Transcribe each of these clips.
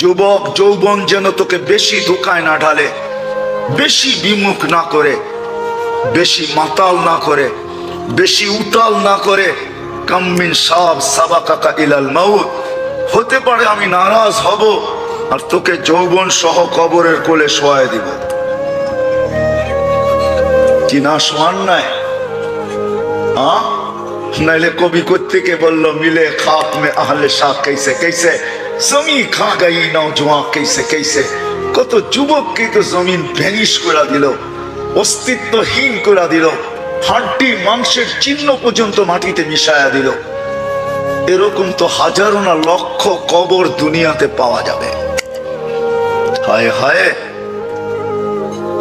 যুবক যৌবন যেন তোকে বেশি ধোঁকায় না ঢালে, বেশি বিমুখ না করে, বেশি মাতাল না করে, বেশি উতাল না করে। কাম্মিন সাব সাবাকাকা ইলাল মাউত, হতে পারে আমি নারাজ হব আর তোকে যৌবন সহ কবরের কোলে শোয়ায় দিব। কি না শোয়ান নাই? নাইলে কবি কোত্থেকে বললো মিলে খাক মে আহলে শাহ कैसे कैसे জমি খা গই নওজোয়ান कैसे कैसे। কত যুবককে তো জমিন ভ্যানিশ করে দিল, অস্তিত্বহীন করে দিল, হাড্ডি মাংসের চিহ্ন পর্যন্ত মাটিতে মিশায়া দিল। এরকম তো হাজারো না লক্ষ কবর দুনিয়াতে পাওয়া যাবে। হায় হায়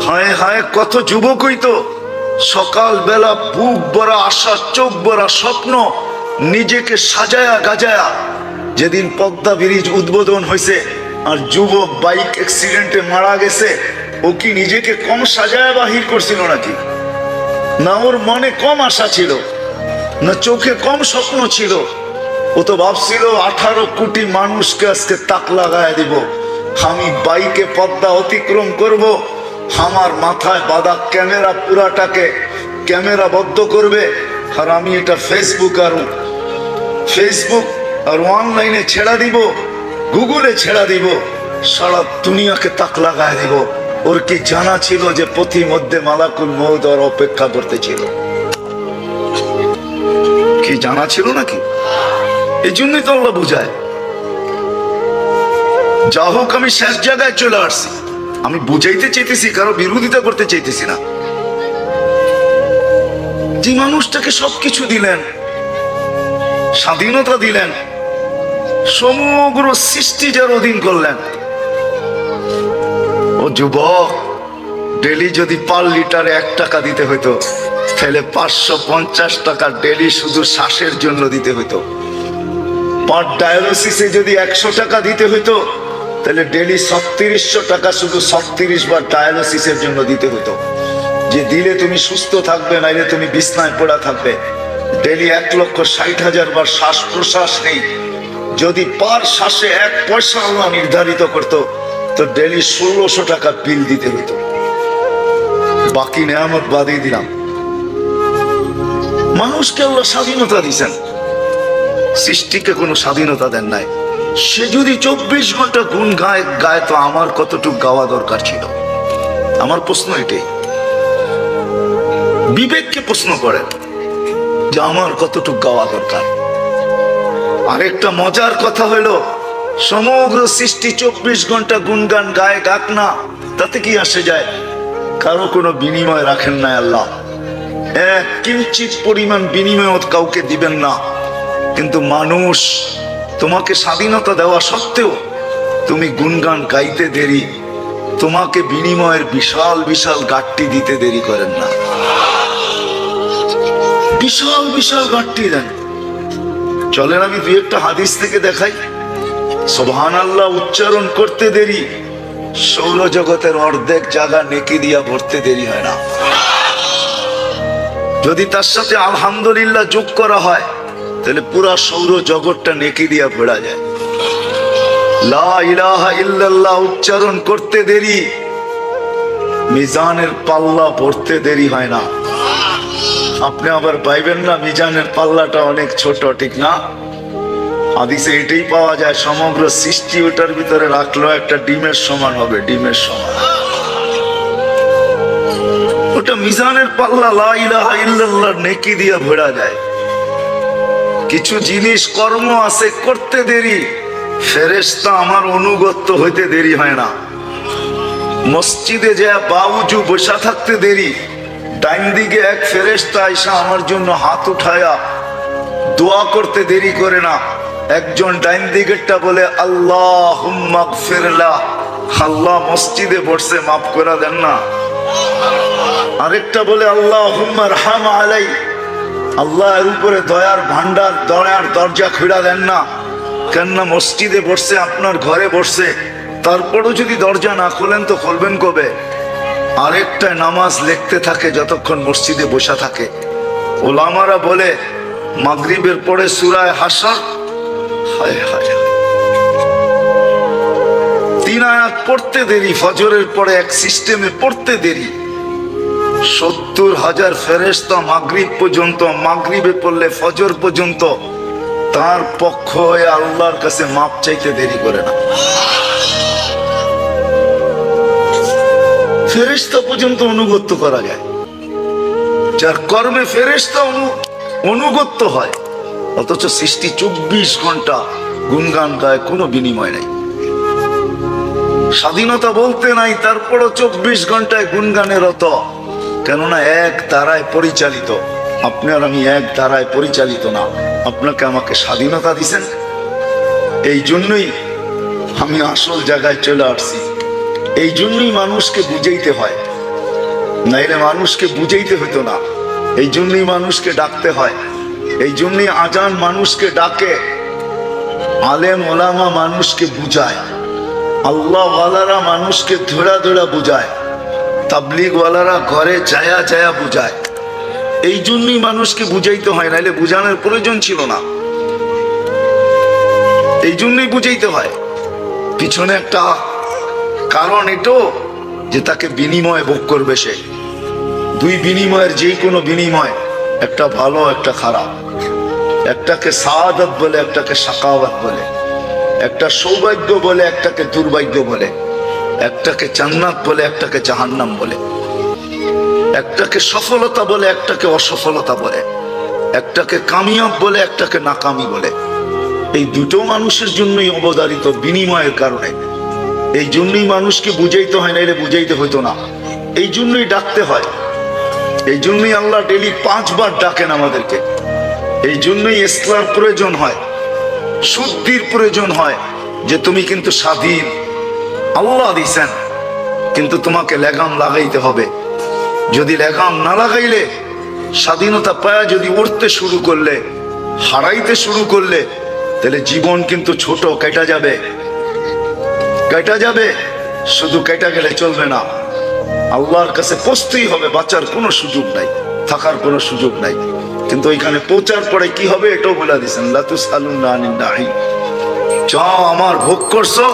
হায় হায়, কত যুবকই তো সকাল বেলা বুক ভরা আশা, চোখ ভরা স্বপ্ন, নিজেকে সাজায়া গাজায়া। যেদিন পদ্মা ব্রিজ উদ্বোধন হয়েছে আর যুবক বাইক অ্যাক্সিডেন্টে মারা গেছে, ও কি নিজেকে কম সাজায়া বাহির করছিল নাকি? না ওর মনে কম আশা ছিল, না চোখে কম স্বপ্ন ছিল? ও তো ভাবছিল 18 কোটি মানুষকে আজকে তাক লাগায় দিব, আমি বাইকে পদ্মা অতিক্রম করব, আমার মাথায় বাঁধা ক্যামেরা পুরাটাকে ক্যামেরা বদ্ধ করবে, আর আমি এটা ফেসবুক আর অনলাইনে ছেড়া দিব, গুগলে ছেড়া দিব, সারা দুনিয়াকে তাক লাগায় দিব। ওর কি জানা ছিল যে পথি মধ্যে মালাকুল মউত ওর অপেক্ষা করতেছিল? কি জানা ছিল নাকি? এই জন্যই তো আল্লাহ বুঝায়। যা হোক, আমি শেষ জায়গায় চলে আসছি। আমি বুঝাইতে চাইতেছি, কারো বিরোধিতা করতে চাইতেছি না। যে মানুষটাকে সবকিছু দিলেন, স্বাধীনতা দিলেন, সমগ্র সৃষ্টি যার অধীন করলেন, ও যুবক, ডেলি যদি পার লিটারে 1 টাকা দিতে হইতো, তাহলে 550 টাকা ডেলি শুধু শ্বাসের জন্য দিতে হইতো। পার ডায়ালিসিসে যদি 100 টাকা দিতে হইতো, তাহলে ডেলি 3600 টাকা শুধু 36 বার ডায়ালিসিসের জন্য দিতে হতো। যে দিলে তুমি সুস্থ থাকবে, নাইলে তুমি বিছনায় পড়া থাকবে। ডেলি 1,60,000 বার শ্বাস প্রশ্বাস নেই। যদি পার শ্বাসে 1 পয়সা আল্লাহ নির্ধারিত করতো, তো ডেলি 1600 টাকা বিল দিতে হতো। বাকি নেয়ামত বাদই দিলাম। মানুষকে আল্লাহ স্বাধীনতা দিয়েছেন, সৃষ্টিকে কোনো স্বাধীনতা দেন নাই। সে যদি 24 ঘন্টা গুণ গায় তো আমার কতটুকু গাওয়া দরকার ছিল? আমার প্রশ্ন এটাই। বিবেককে প্রশ্ন করেন যে আমার কতটুকু গাওয়া দরকার। আরেকটা মজার কথা হলো, সমগ্র সৃষ্টি 24 ঘন্টা গুণগান গায়ে, গাক না, তাতে কি আসে যায়? কারো কোনো বিনিময় রাখেন না আল্লাহ। এক কিঞ্চিত পরিমাণ বিনিময় কাউকে দিবেন না। কিন্তু মানুষ, তোমাকে স্বাধীনতা দেওয়া সত্ত্বেও তুমি গুণগান গাইতে দেরি, তোমাকে বিনিময়ের বিশাল বিশাল গাট্টি দিতে দেরি করেন না। বিশাল বিশাল গাট্টি দেন। চলেন আমি 2-1টা হাদিস থেকে দেখাই। সুবহানাল্লাহ উচ্চারণ করতে দেরি, সৌরজগতের অর্ধেক জায়গা নেকি দিয়া ভরতে দেরি হয় না। যদি তার সাথে আলহামদুলিল্লাহ যোগ করা হয়, তাহলে পুরা সৌর জগৎটা নেকি দিয়া ভরা যায়। লা ইলাহা ইল্লাল্লাহ উচ্চারণ করতে দেরি, মিজানের পাল্লা পড়তে দেরি হয় না। আপনি আবার ভাইবেন না মিজানের পাল্লাটা অনেক ছোট, ঠিক না? হাদিসে এটাই পাওয়া যায়, সমগ্র সৃষ্টি ওটার ভিতরে রাখলো একটা ডিমের সমান হবে, ডিমের সমান। ওটা মিজানের পাল্লা, লা ইলাহা ইল্লাল্লাহ নেকি দিয়া ভরা যায়। কিছু জিনিস কর্ম আছে করতে দেরি, ফেরেশতা আমার অনুগত্য হইতে দেরি হয় না। মসজিদে যা বাউজু বসা থাকতে দেরি, ডাইন দিকে এক ফেরেশতা আইসা আমার জন্য হাত উঠায়া দোয়া করতে দেরি করে না। একজন ডাইন দিকেরটা বলে আল্লাহুম্মা গফিরলা, আল্লাহ মসজিদে বসে মাফ করে দেন না। আরেকটা বলে আল্লাহুম্মা রহম আলাই, আল্লাহ এর উপরে দয়ার ভান্ডার, দয়ার দরজা খুলে দেন না। কেননা মসজিদে বসছে, আপনার ঘরে বসছে, তারপরও যদি দরজা না খোলেন তো খুলবেন কবে? আরেকটা নামাজ লিখতে থাকে যতক্ষণ মসজিদে বসা থাকে। ওলামারা বলে মাগরিবের পরে সূরা হাশর, হায় হায় 3 আয়াত পড়তে দেরি, ফজরের পরে এক সিস্টেমে পড়তে দেরি। 70,000 ফেরেশতা মাগরিব পর্যন্ত, মাগরিবে পড়লে ফজর পর্যন্ত তার পক্ষ হয়ে আল্লাহর কাছে মাপ চাইতে দেরি করে না। ফেরেশতা পর্যন্ত অনুগত্য করা যায়, যার কর্মে ফেরেশতা অনুগত্য হয়, অথচ সৃষ্টি 24 ঘন্টা গুনগান গায়, কোনো বিনিময় নাই। স্বাধীনতা বলতে নাই, তারপরও 24 ঘন্টায় গুনগানে রত। কেননা এক ধারায় পরিচালিত। আপনি আর আমি এক ধারায় পরিচালিত না। আপনাকে আমাকে স্বাধীনতা দিছেন, এই জন্যই আমি আসল জায়গায় চলে আসছি। এই জন্যই মানুষকে বুঝাইতে হয়, নাইলে মানুষকে বুঝাইতে হতো না। এই জন্যই মানুষকে ডাকতে হয়, এই জন্যই আজান মানুষকে ডাকে, আলেম ওলামা মানুষকে বুঝায়, আল্লাহ ওয়ালারা মানুষকে ধরা ধরা বুঝায়, তাবলিগ ওয়ালারা ঘরে যায়া যায়া বুঝায়। এই জন্যই মানুষকে বুঝাইতে হয়, নাইলে বুঝানোর প্রয়োজন ছিল না। এই জন্যই বুঝাইতে হয়। পিছনে একটা কারণ এটাও যে তাকে বিনিময় ভোগ করবে সে। দুই বিনিময়ের যে কোনো বিনিময়, একটা ভালো একটা খারাপ, একটাকে সাআদাত বলে, একটাকে সাকাওয়াত বলে, একটা সৌভাগ্য বলে, একটাকে দুর্ভাগ্য বলে, একটাকে জান্নাত বলে, একটাকে জাহান্নাম বলে, একটাকে সফলতা বলে, একটাকে অসফলতা বলে, একটাকে কামিয়াব বলে, একটাকে নাকামি বলে। এই দুটো মানুষের জন্যই অবধারিত, বিনিময়ের কারণে। এই জন্যই মানুষকে বুঝাইতে হয়, নাইলে বুঝাইতে হইতো না। এই জন্যই ডাকতে হয়, এই জন্যই আল্লাহ ডেলি 5 বার ডাকেন আমাদেরকে। এই জন্যই ইসলার প্রয়োজন হয়, শুদ্ধির প্রয়োজন হয়, যে তুমি কিন্তু স্বাধীন, আল্লাহ দিছেন, কিন্তু তোমাকে লাগাম লাগাইতে হবে। যদি লাগাম না লাগাইলে, স্বাধীনতা পায়া যদি উঠতে শুরু করলে, হারাইতে শুরু করলে, তাহলে জীবন কিন্তু ছোট, কেটে যাবে, কেটে যাবে। শুধু কেটে গেলে চলবে না, আল্লাহর কাছে পৌঁছতেই হবে। বাঁচার কোনো সুযোগ নাই, থাকার কোনো সুযোগ নাই। কিন্তু ওইখানে পৌঁছার পরে কি হবে এটাও বলে দিয়েছেন, লা তুসআলুনা আনিন নাঈম। যা আমার ভোগ করছো,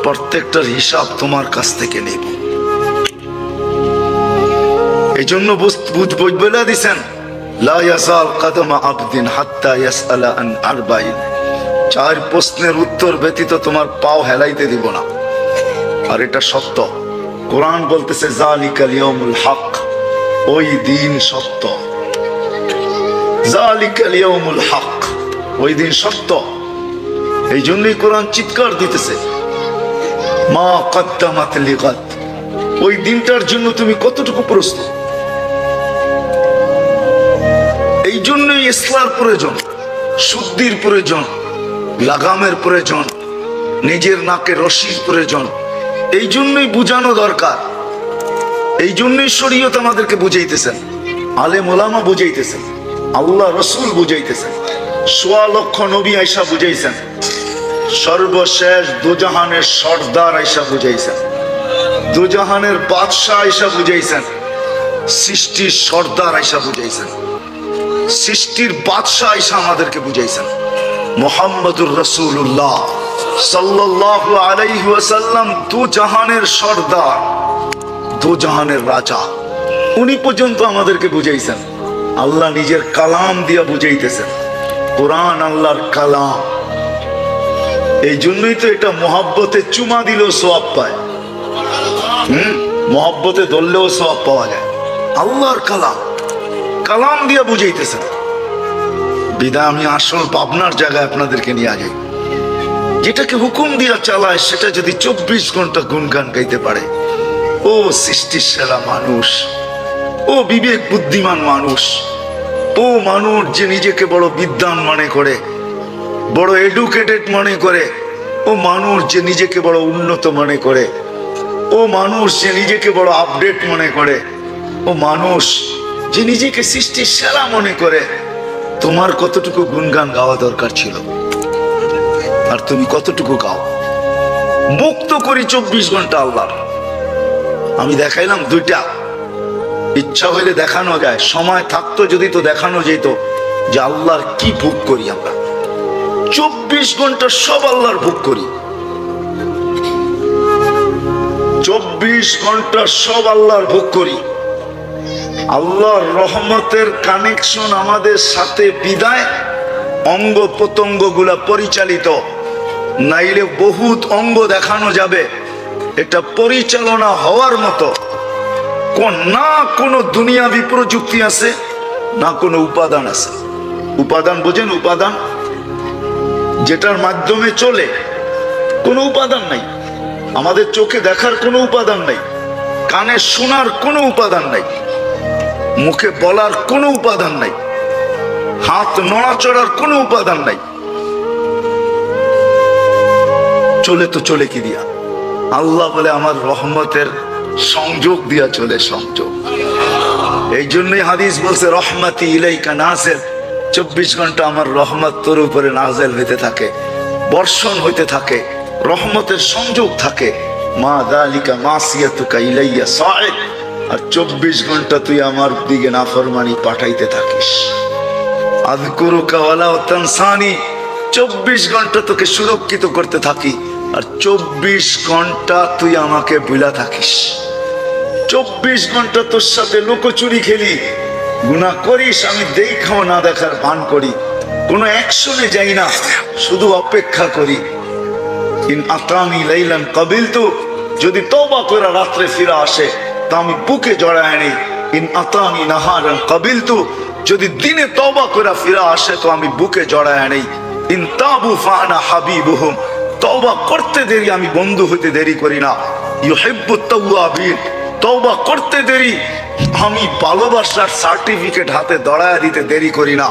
প্রত্যেকটার হিসাব তোমার কাছ থেকে নেব। এই জন্য বলে দিয়েছেন, লা ইয়াযাল কদমা আবদিন হাত্তা ইয়াসআলা আন আরবাইন। 4 প্রশ্নের উত্তর ব্যতীত তোমার পাও হেলাইতে দিব না। আর এটা সত্য। কোরআন বলতেছে যালিকাল ইয়াউমুল হক, ওই দিন সত্য। যালিকাল ইয়াউমুল হক, ওই দিন সত্য। এই জন্যই কোরআন চিৎকার দিতেছে, মা কদ্দামাত লিগাদ। ওই দিনটার জন্য তুমি কতটুকু প্রস্তুত। এই জন্যই ইসলার প্রয়োজন, শুদ্ধির প্রয়োজন, লাগামের প্রয়োজন, নিজের নাকে রশির প্রয়োজন। এই জন্যই বুঝানো দরকার। এই জন্যই শরীয়ত আমাদেরকে বুঝাইতেছেন, আলেম ওলামা বুঝাইতেছেন, আল্লাহ রসুল বুঝাইতেছেন, 1.25 লক্ষ নবী আইসা বুঝাইছেন, সর্বশেষ দুজাহানের সর্দার আইসা বুঝাইছেন, দুজাহানের বাদশাহ আইসা বুঝাইছেন, সৃষ্টির সর্দার আইসা বুঝাইছেন, সৃষ্টির বাদশাহ আইসা আমাদেরকে বুঝাইছেন। মুহাম্মদুর রাসূলুল্লাহ সাল্লাল্লাহু আলাইহি ওয়াসাল্লাম দুজাহানের সর্দার, দুজাহানের রাজা, উনি পর্যন্ত আমাদেরকে বুঝাইছেন। আল্লাহ নিজের কালাম দিয়া বুঝাইতেছেন, কোরআন আল্লাহর কালাম। এই জন্যই তো এটা মহব্বতে চুমা দিলেও সওয়াব পায়, মহব্বতে ধরলেও সওয়াব পাওয়া যায়। আল্লাহর কালাম, কালাম দিয়া বুঝাইতেছেন। বিদা আমি আসল ভাবনার জায়গায় আপনাদেরকে নিয়ে যাই। যেটাকে হুকুম দিয়া চালায়, সেটা যদি 24 ঘন্টা গুনগান গাইতে পারে, ও সৃষ্টির সেরা মানুষ, ও বিবেক বুদ্ধিমান মানুষ, ও মানুষ যে নিজেকে বড় বিদ্বান মনে করে, বড় এডুকেটেড মনে করে, ও মানুষ যে নিজেকে বড় উন্নত মনে করে, ও মানুষ যে নিজেকে বড় আপডেট মনে করে, ও মানুষ যে নিজেকে সৃষ্টির সেরা মনে করে, তোমার কতটুকু গুনগান গাওয়া দরকার ছিল, আর তুমি কতটুকু গাও। মুক্ত করি 24 ঘন্টা আল্লাহর। আমি দেখাইলাম 2টা, ইচ্ছা হইলে দেখানো যায়, সময় থাকতো যদি তো দেখানো যেত যে আল্লাহর কি ভোগ করি আমরা। 24 ঘন্টা সব আল্লাহর ভোগ করি। 24 ঘন্টা সব আল্লাহর ভোগ করি। আল্লাহর রহমতের কানেকশন আমাদের সাথে বিদায় অঙ্গ প্রত্যঙ্গ গুলা পরিচালিত, নাইলে বহুত অঙ্গ দেখানো যাবে। এটা পরিচালনা হওয়ার মতো না কোনো দুনিয়াবি প্রযুক্তি আছে, না কোনো উপাদান আছে। উপাদান বোঝেন? উপাদান যেটার মাধ্যমে চলে, কোনো উপাদান নাই। আমাদের চোখে দেখার কোনো উপাদান নাই, কানে শোনার কোনো উপাদান নাই, মুখে বলার কোনো উপাদান নাই, হাত নড়াচড়ার কোনো উপাদান নাই। চলে তো চলে কি দিয়া? আল্লাহ বলে আমার রহমতের সংযোগ দিয়া চলে, সংযোগ। এই জন্যই হাদিস বলছে রহমতি ইলাইকা নাযিল, 24 ঘন্টা আমার রহমত তোর উপরে নাযিল হইতে থাকে, বর্ষণ হইতে থাকে, রহমতের সংযোগ থাকে। মা যালিকা মাসিয়াতুকা ইলাইয়া সাইদ, আর 24 ঘন্টা তুই আমার দিকে নাফরমানি পাঠাইতে থাকিস। আযকুরুকা ওয়ালা তানসানি, 24 ঘন্টা তোকে সুরক্ষিত করতে থাকি, আর 24 ঘন্টা তুই আমাকে ভুলা থাকিস। 24 ঘন্টা তোর সাথে লুকোচুরি খেলি, গুনাহ করিস, আমি দেখাও না দেখার ভান করি, কোনো অ্যাকশনে যাই না, শুধু অপেক্ষা করি। ইন আতানি লাইলান কাবিলতু, যদি তওবা করে রাত্রে ফিরে আসে তা আমি বুকে জড়ায় নেই। ইন আতানি নাহারান কাবিলতু, যদি দিনে তওবা করে ফিরে আসে তো আমি বুকে জড়ায় নেই। ইন তাবু ফানা হাবিবুহুম, তওবা করতে দেরি আমি বন্ধু হইতে দেরি করি না। ইউহিব্বুত তাওয়াবিন, তওবা করতে দেরি আমি ভালোবাসার সার্টিফিকেট হাতে দড়ায় দিতে দেরি করি না।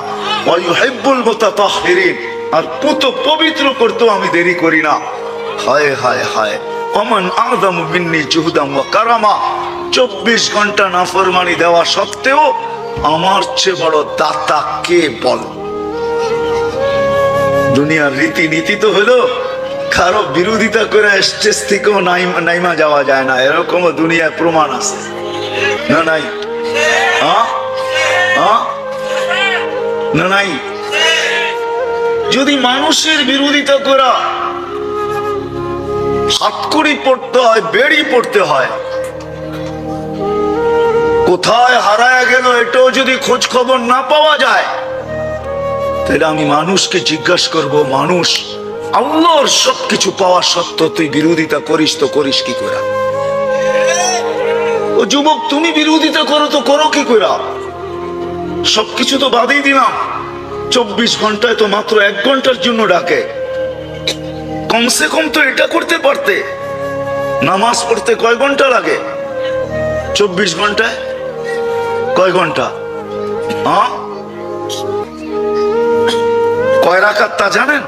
ওয়া ইউহিব্বুল মুতাতাহহিরিন, আর পুত পবিত্র করতেও আমি দেরি করি না। হায় হায় হায়, ওমান আযমু মিন্নি জুহদাম ওয়া কারামা, 24 ঘন্টা নাফরমানি দেওয়া সত্ত্বেও আমার চেয়ে বড় দাতা কে বল? দুনিয়ার রীতিনীতি তো হলো কারো বিরোধিতা করে স্টেজ থেকেও নাইমা যাওয়া যায় না, এরকমও দুনিয়ায় প্রমাণ আছে না? নাই? না নাই? যদি মানুষের বিরোধিতা করা হাতকড়ি পড়তে হয়, বেড়ি পড়তে হয়, কোথায় হারায় গেল এটাও যদি খোঁজ খবর না পাওয়া যায়, তাহলে আমি মানুষকে জিজ্ঞাসা করব, মানুষ আল্লাহর সবকিছু পাওয়া সত্ত্বেও তুই বিরোধিতা করিস তো করিস কি করে? ও যুবক, তুমি বিরোধিতা করো তো করো কি করে? সবকিছু তো বাদই দিলাম, 24 ঘন্টায় তো মাত্র 1 ঘন্টার জন্য ডাকে। কমসে কম তো এটা করতে পারতে। নামাজ পড়তে কয় ঘন্টা লাগে? 24 ঘন্টায় কয় ঘন্টা? কয় রাকাত তা জানেন?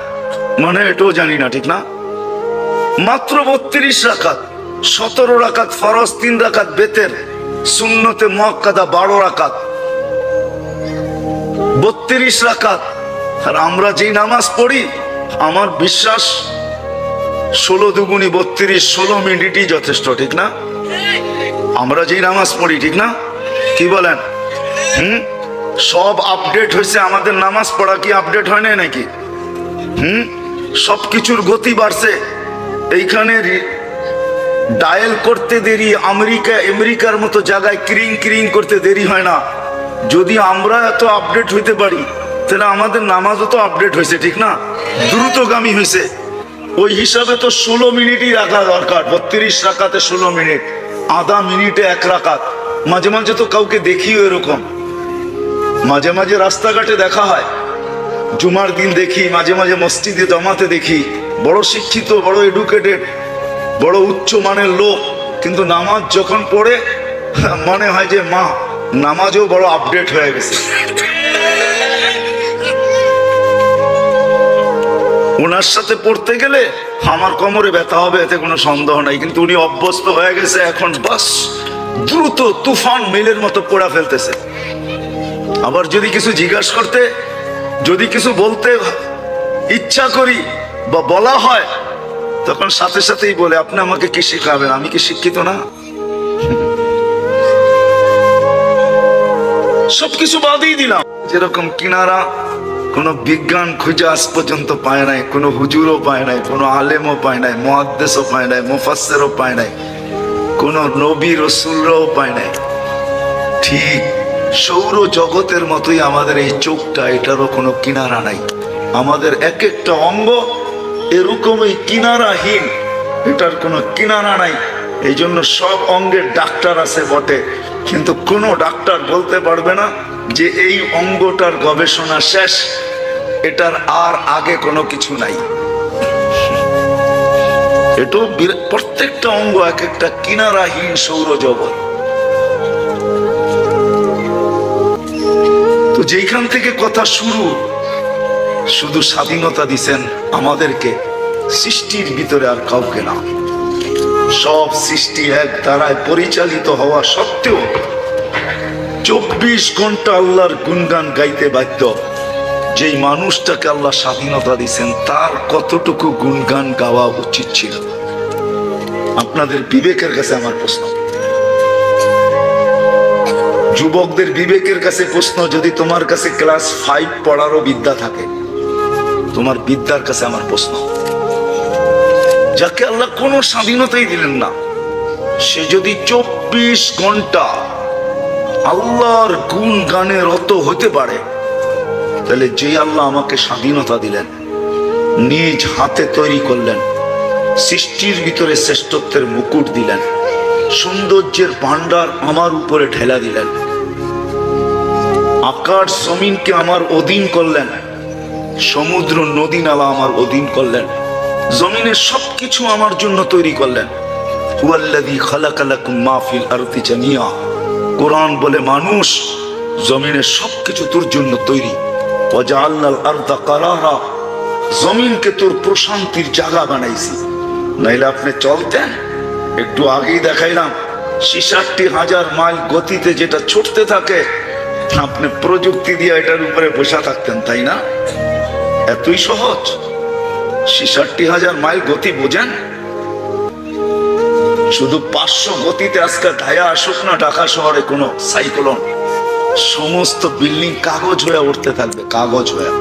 মানে এটাও জানি না, ঠিক না? মাত্র 32 রাকাত, 17 রাকাত ফরজ, 3 রাকাত বেতের, সুন্নতে মুআক্কাদা 12 রাকাত, 32 রাকাত। আর আমরা যেই নামাজ পড়ি, আমার বিশ্বাস 16 দুগুণী 32, 16 মিনিটই যথেষ্ট, ঠিক না? আমরা যেই নামাজ পড়ি, ঠিক না? কি বলেন? সব আপডেট হয়েছে, আমাদের নামাজ পড়া কি আপডেট হয় না নাকি? সবকিছুর গতি বাড়ছে। এইখানে ডায়াল করতে দেরি, আমেরিকার মতো জায়গায় ক্রিং ক্রিং করতে দেরি হয় না। যদি আমরা এত আপডেট হইতে পারি, তাহলে আমাদের নামাজও তো আপডেট হয়েছে, ঠিক না? দ্রুতগামী হয়েছে। ওই হিসাবে তো 16 মিনিটই রাখা দরকার। 32 রাকাতে 16 মিনিট, আধা মিনিটে 1 রাকাত। মাঝে মাঝে তো কাউকে দেখিও এরকম, মাঝে মাঝে রাস্তাঘাটে দেখা হয়, জুমার দিন দেখি, মাঝে মাঝে মসজিদে জমাতে দেখি, বড় শিক্ষিত, বড় এডুকেটেড, বড় উচ্চ মানের লোক, কিন্তু নামাজ যখন পড়ে মনে হয় যে মা নামাজও বড় আপডেট হয়ে গেছে। ওনার সাথে পড়তে গেলে আমার কোমরে ব্যথা হবে, এতে কোনো সন্দেহ নাই, কিন্তু উনি অভ্যস্ত হয়ে গেছে। এখন বাস দ্রুত তুফান মেলের মতো পড়া ফেলতেছে। আবার যদি কিছু জিজ্ঞাসা করতে, যদি কিছু বলতে ইচ্ছা করি বা বলা হয়, তখন সাথে সাথেই বলে, আপনি আমাকে কি শিখাবেন? আমি কি শিক্ষিত না? সবকিছু বাদই দিলাম। যেরকম কিনারা কোনো বিজ্ঞান খুঁজে আজ পর্যন্ত পায় নাই, কোনো হুজুরও পায় নাই, কোনো আলেমও পায় নাই, মুহাদ্দিসও পায় নাই, মুফাসসিরও পায় নাই, কোন নবী রসুলরাও পায় নাই। ঠিক সৌর জগতের মতোই আমাদের এই চোখটা, এটারও কোনো কিনারা নাই। আমাদের এক একটা অঙ্গ এরকমই কিনারাহীন, এটার কোনো কিনারা নাই। এই জন্য সব অঙ্গের ডাক্তার আছে বটে, কিন্তু কোনো ডাক্তার বলতে পারবে না যে এই অঙ্গটার গবেষণা শেষ, এটার আর আগে কোনো কিছু নাই। এটাও প্রত্যেকটা অঙ্গ এক একটা কিনারাহীন সৌরজগৎ। তো যেখান থেকে কথা শুরু, শুধু স্বাধীনতা দিছেন আমাদেরকে, সৃষ্টির ভিতরে আর কাউকে না। সব সৃষ্টি এক দ্বারায় পরিচালিত হওয়া সত্ত্বেও 24 ঘন্টা আল্লাহর গুণগান গাইতে বাধ্য। যেই মানুষটাকে আল্লাহ স্বাধীনতা দিছেন তার কতটুকু গুণগান গাওয়া উচিত ছিল? আপনাদের বিবেকের কাছে আমার প্রশ্ন, যুবকদের বিবেকের কাছে প্রশ্ন। যদি তোমার কাছে ক্লাস 5 পড়ারও বিদ্যা থাকে, তোমার বিদ্যার কাছে আমার প্রশ্ন, যাকে আল্লাহ কোনো স্বাধীনতাই দিলেন না, সে যদি 24 ঘন্টা আল্লাহর গুণ গানে রত হতে পারে, তাহলে যে আল্লাহ আমাকে স্বাধীনতা দিলেন, নিজ হাতে তৈরি করলেন, সৃষ্টির ভিতরে শ্রেষ্ঠত্বের মুকুট দিলেন, সৌন্দর্যের ভান্ডার আমার উপরে ঢেলা দিলেন, আকাশ জমিনকে আমার অধীন করলেন, সমুদ্র নদী নালা আমার অধীন করলেন, জমিনের সবকিছু আমার জন্য তৈরি করলেন। হুয়াল্লাযী খালাকা লাকুম মা ফিল আরদি জামিয়া। কোরআন বলে মানুষ, জমিনের সবকিছু তোর জন্য তৈরি। ওয়াজআলনাল আরদা কারারা, জমিনকে তোর প্রশান্তির জায়গা বানাইছি। নাইলে আপনি চলতেন, একটু আগেই দেখাইলাম 66,000 মাইল গতিতে যেটা ছুটতে থাকে, আপনি প্রযুক্তি দিয়ে এটার উপরে বসে থাকতেন, তাই না? এতই সহজ। 66,000 মাইল গতি বোঝেন? শুধু 500 গতিতে আজকে ধায়া আসুক না ঢাকা শহরে কোনো সাইক্লোন, সমস্ত বিল্ডিং কাগজ হয়ে উঠতে থাকবে, কাগজ হয়ে।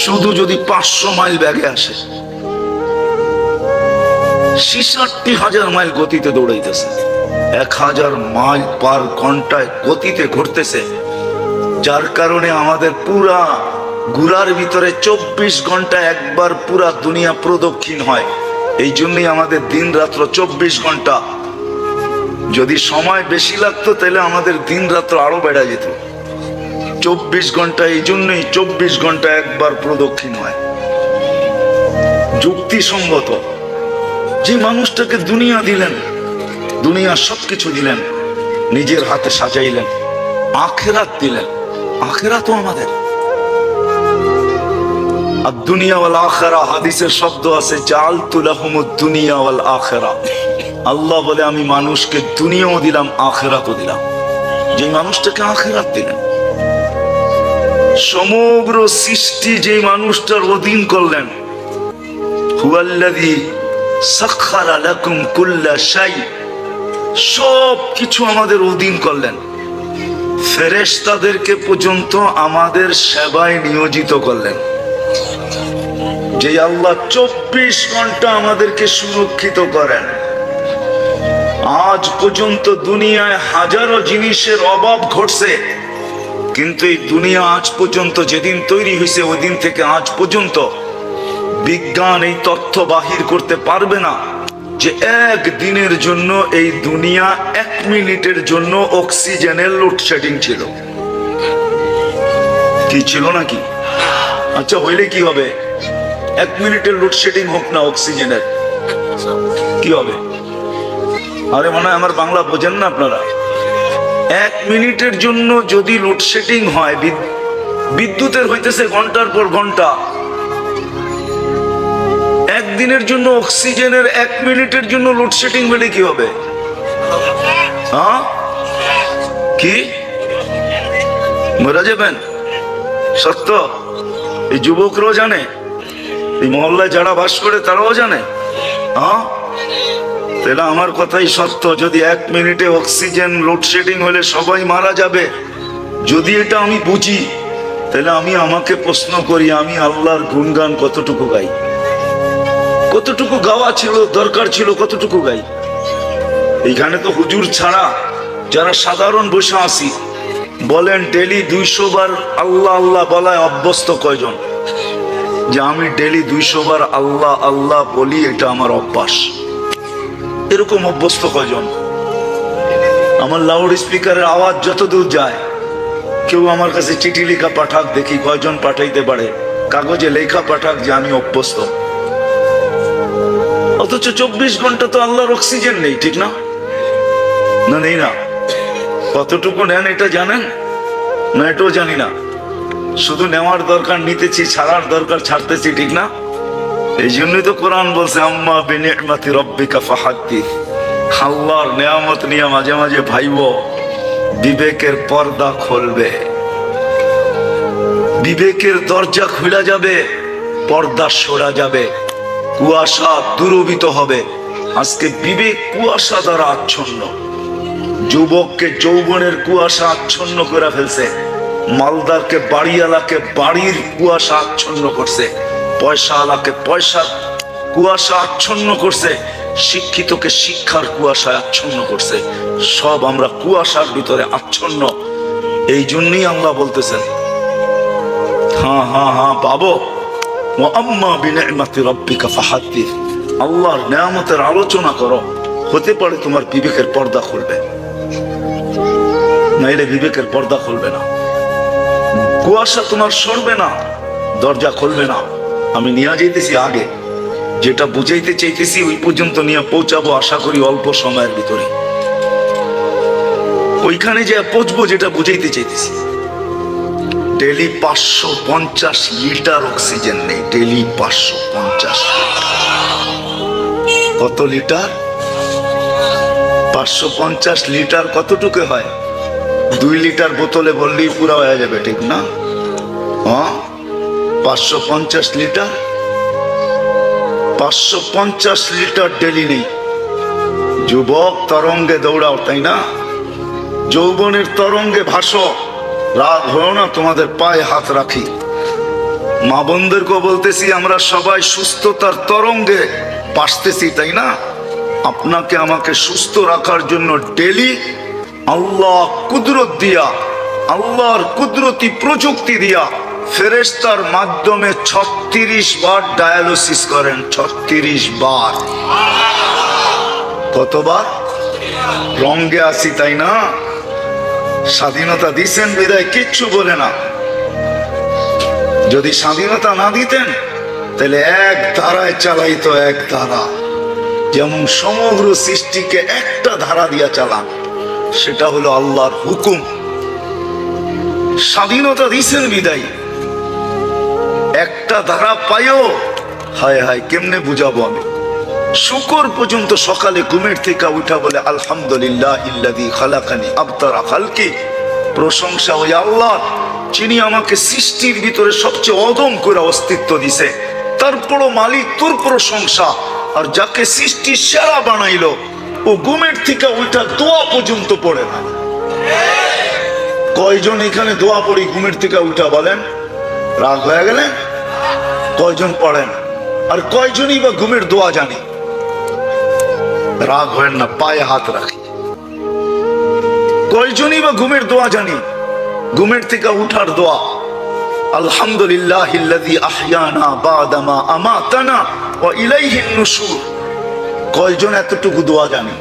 শুধু যদি 500 মাইল ব্যাগে আসে, 66,000 মাইল গতিতে দৌড়াইতেছে, 1000 মাইল পার ঘন্টায় গতিতে ঘুরতেছে, যার কারণে আমাদের পুরা ঘুরার ভিতরে 24 ঘন্টা একবার পুরা দুনিয়া প্রদক্ষিণ হয়। এই জন্যই আমাদের দিন রাত্র 24 ঘন্টা। যদি সময় বেশি লাগতো তাহলে আমাদের দিন রাত্র আরো বেড়ে যেত। 24 ঘন্টা, এই জন্যই 24 ঘন্টা একবার প্রদক্ষিণ হয়। যুক্তিসঙ্গত। যে মানুষটাকে দুনিয়া দিলেন, দুনিয়ার সবকিছু দিলেন, নিজের হাতে সাজাইলেন, আখেরাত দিলেন। আখেরাতও আমাদের। আর দুনিয়া ওয়াল আখিরা, হাদিসের শব্দ আছে, জাআলতু লাহুমুদ দুনিয়া ওয়াল আখিরা। আল্লাহ বলে আমি মানুষকে দুনিয়াও দিলাম, আখিরাতও দিলাম। যে মানুষটাকে আখিরাত দিলেন, সমগ্র সৃষ্টি যে মানুষটার অধীন করলেন, হুয়াল্লাযী সাখখারা লাকুম কুল্লা শাই, সব কিছু আমাদের অধীন করলেন। ফেরেশতাদেরকে পর্যন্ত আমাদের সেবায় নিয়োজিত করলেন। যে আল্লাহ 24 ঘন্টা আমাদেরকে সুরক্ষিত করেন। আজ পর্যন্ত দুনিয়ায় হাজারো জিনিসের অভাব ঘটছে, কিন্তু এই দুনিয়া আজ পর্যন্ত, যেদিন তৈরি হয়েছে ওই দিন থেকে আজ পর্যন্ত বিজ্ঞান এই তথ্য বাহির করতে পারবে না যে একদিনের জন্য এই দুনিয়া 1 মিনিটের জন্য অক্সিজেনের লোডশেডিং ছিল। কি ছিল নাকি? আচ্ছা, হইলে কি হবে? 1 মিনিটের লোডশেডিং হোক না অক্সিজেনের, কি হবে? আরে মনে হয় আমার বাংলা বোঝেন না আপনারা। 1 মিনিটের জন্য যদি লোডশেডিং হয়, বিদ্যুতের হইতেছে ঘন্টার পর ঘন্টা, একদিনের জন্য অক্সিজেনের 1 মিনিটের জন্য লোডশেডিং হলে কি হবে? হ্যাঁ, কি মরে যাবেন? সত্য। এই যুবকরাও জানে, এই মহল্লায় যারা বাস করে তারাও জানে। হ্যাঁ, তাহলে আমার কথাই সত্য। যদি 1 মিনিটে অক্সিজেন লোডশেডিং হলে সবাই মারা যাবে, যদি এটা আমি বুঝি, তাহলে আমি আমাকে প্রশ্ন করি, আমি আল্লাহর গুণগান কতটুকু গাই? কতটুকু গাওয়া ছিল, দরকার ছিল কতটুকু গাই। এইখানে তো হুজুর ছাড়া যারা সাধারণ বসে আসি, বলেন ডেলি 200 বার আল্লাহ আল্লাহ বলায় অভ্যস্ত কয়জন? যে আমি ডেলি 200 বার আল্লাহ আল্লাহ বলি, এটা আমার অভ্যাস, এরকম অভ্যস্ত কয়জন? আমার লাউড স্পিকারের আওয়াজ যতদূর যায়, কেউ আমার কাছে চিঠি লেখা পাঠাক, দেখি কয়জন পাঠাইতে পারে, কাগজে লেখা পাঠাক যে আমি অভ্যস্ত। অথচ 24 ঘন্টা তো আল্লাহর অক্সিজেন নেই, ঠিক না? না, নেই না। কতটুকু নেন এটা জানেন না? এটাও জানি না। শুধু নেওয়ার দরকার নিতেছি, ছাড়ার দরকার ছাড়তেছি, ঠিক না? এই জন্যই তো কোরআন বলছে আম্মা বিনিআমাতি রাব্বিকা ফাহাদ্দিস। আল্লাহর নেয়ামত নিয়ে মাঝে মাঝে ভাইবো, বিবেকের পর্দা খুলবে, বিবেকের দরজা খুলে যাবে, পর্দা সরা যাবে, কুয়াশা দূরীভূত হবে। আজকে বিবেক কুয়াশা দ্বারা আচ্ছন্ন, যুবককে যৌবনের কুয়াশা আচ্ছন্ন করে ফেলছে, মালদারকে বাড়িওয়ালাকে বাড়ির কুয়াশা আচ্ছন্ন করছে, পয়সাওয়ালাকে পয়সার কুয়াশা আচ্ছন্ন করছে, শিক্ষিতকে শিক্ষার কুয়াশায় আচ্ছন্ন করছে। সব আমরা কুয়াশার ভিতরে আচ্ছন্ন। এই জন্যই আল্লাহ বলতেছেন হ্যাঁ হ্যাঁ হ্যাঁ পাবো। আম্মা বিনিআমাতি রাব্বিকা ফাহাদ্দিস। আল্লাহর নেয়ামতের আলোচনা করো, হতে পারে তোমার বিবেকের পর্দা খুলবে, নাইলে বিবেকের পর্দা খুলবে না, কুয়াশা তোমার সরবে না, দরজা খুলবে না। আমি নিয়ে যাইতেছি আগে, যেটা বুঝাইতে চাইতেছি ওই পর্যন্ত নিয়ে পৌঁছাবো আশা করি অল্প সময়ের ভিতরে। ওইখানে যে পৌঁছবো যেটা বুঝাইতে চাইতেছি। ডেলি 550 লিটার অক্সিজেন নেই, ডেলি 550। কত লিটার? 550 লিটার কতটুকু হয়? 2 লিটার বোতলে বললেই পুরো হয়ে যাবে, ঠিক না? হ্যাঁ, 550 লিটার, 550 লিটার ডেলি নেই। যুবক তরঙ্গে দৌড়াও, তাই না? যৌবনের তরঙ্গে ভাসো, রাগ হয়েও না, তোমাদের পায়ে হাত রাখি। মা বোনদেরকে বলতেছি আমরা সবাই সুস্থতার তরঙ্গে ভাসতেছি, তাই না? আপনাকে আমাকে সুস্থ রাখার জন্য ডেলি আল্লাহ কুদরত দিয়া, আল্লাহর কুদরতি প্রযুক্তি দিয়া ফেরেশতার মাধ্যমে 36 বার ডায়ালিসিস করেন। 36 বার। কতবার? রঙ্গে আসি, তাই না? স্বাধীনতা দিছেন বিদায় কিচ্ছু বলে না। যদি স্বাধীনতা না দিতেন তাহলে এক ধারায় চালাইতো, এক ধারা, যেমন সমগ্র সৃষ্টিকে একটা ধারা দিয়া চালান, সেটা হলো আল্লাহর হুকুম। স্বাধীনতা দিছেন বিদায় একটা ধারা পাইও, হায় হায় কেমনে বুঝাবো আমি। শুকর পর্যন্ত সকালে ঘুমের থেকে উঠা বলে আলহামদুলিল্লাহিল্লাযী খালাকানি আবতারা খালকি। প্রশংসা ওই আল্লাহ, যিনি আমাকে সৃষ্টির ভিতরে সবচেয়ে অদম করে অস্তিত্ব দিছে। তারপরও মালিক তোর প্রশংসা। আর যাকে সৃষ্টি সেরা বানাইলো, ও ঘুমের থেকে উঠা দোয়া পর্যন্ত পড়ে না। কয়জন এখানে দোয়া পড়ি ঘুমের থেকে উঠা? বলেন, রাগ হয়ে গেলেন? কয়জন পড়েন? আর কয়জনই বা ঘুমের দোয়া জানি? রাগ হয় না, পায়ে হাত রাখি। কয়জনই বা ঘুমের দোয়া জানি? ঘুমের থেকে উঠার দোয়া আলহামদুলিল্লাহিল্লাযী আহইয়ানা বা'দা মা আমাতানা ওয়া ইলাইহিন নুশুর। কয়জন এতটুকু দোয়া জানি?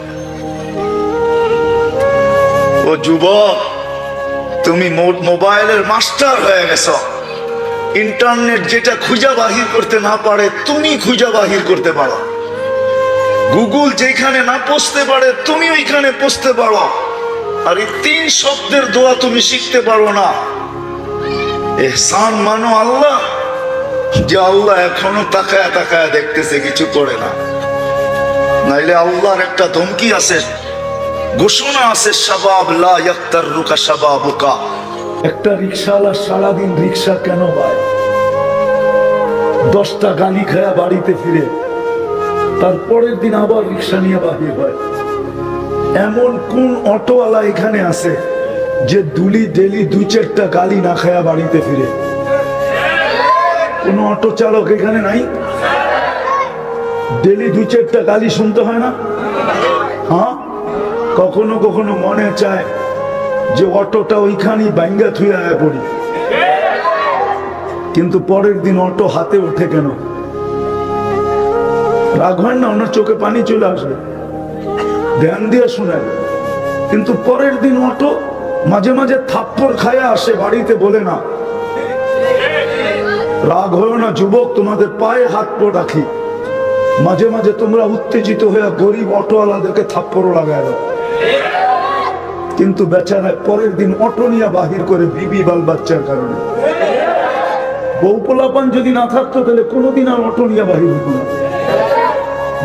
ও যুবক, তুমি মোবাইলের মাস্টার হয়ে গেছো। ইন্টারনেট যেটা খুঁজা বাহির করতে না পারে, তুমি খুঁজা বাহির করতে পারো। গুগল যেখানে না পৌঁছতে পারে, তুমি ওইখানে পৌঁছতে পারো। আর এই 3 শব্দের দোয়া তুমি শিখতে পারো না। ইহসান মানো আল্লাহ, যে আল্লাহ এখনো তাকায়া তাকায়া দেখতেছে, কিছু করে না। নাইলে আল্লাহর একটা ধমকি আছে, ঘোষণা আছে, শাবাব লা ইয়াক্তারুকা শাবাবুকা। একটা রিকশাওয়ালা সারাদিন রিকশা কেন পায়? 10টা গালি খায়া বাড়িতে ফিরে, তারপরের দিন আবার রিকশা নিয়ে বাহির হয়। এমন কোন অটোওয়ালা এখানে আছে যে ডেলি 2-4টা গালি না খায়া বাড়িতে ফিরে? কোন অটো চালক এখানে নাই? ডেলি 2-4টা গালি শুনতে হয় না? হ্যাঁ, কখনো কখনো মনে চায় যে অটোটা ওইখানেই ভাঙ্গা থুয়ে পড়ি, কিন্তু পরের দিন অটো হাতে ওঠে কেন? রাগ হয় না? ওনার চোখে পানি চলে আসবে, ধ্যান দিয়ে শুনেন। কিন্তু পরের দিন অটো মাঝে মাঝে থাপ্পড় খায়া আসে, বাড়িতে বলে না। রাগ হয়েও না যুবক, তোমাদের পায়ে হাত পা রাখি, মাঝে মাঝে তোমরা উত্তেজিত হয়ে গরিব অটোওয়ালাদেরকে থাপ্পড়ও লাগায় দাও, কিন্তু বেচারা পরের দিন অটো নিয়ে বাহির করে বিবি বাল বাচ্চার কারণে। বউ পোলাপান যদি না থাকতো তাহলে কোনোদিন আর অটো নিয়ে বাহির হতো না।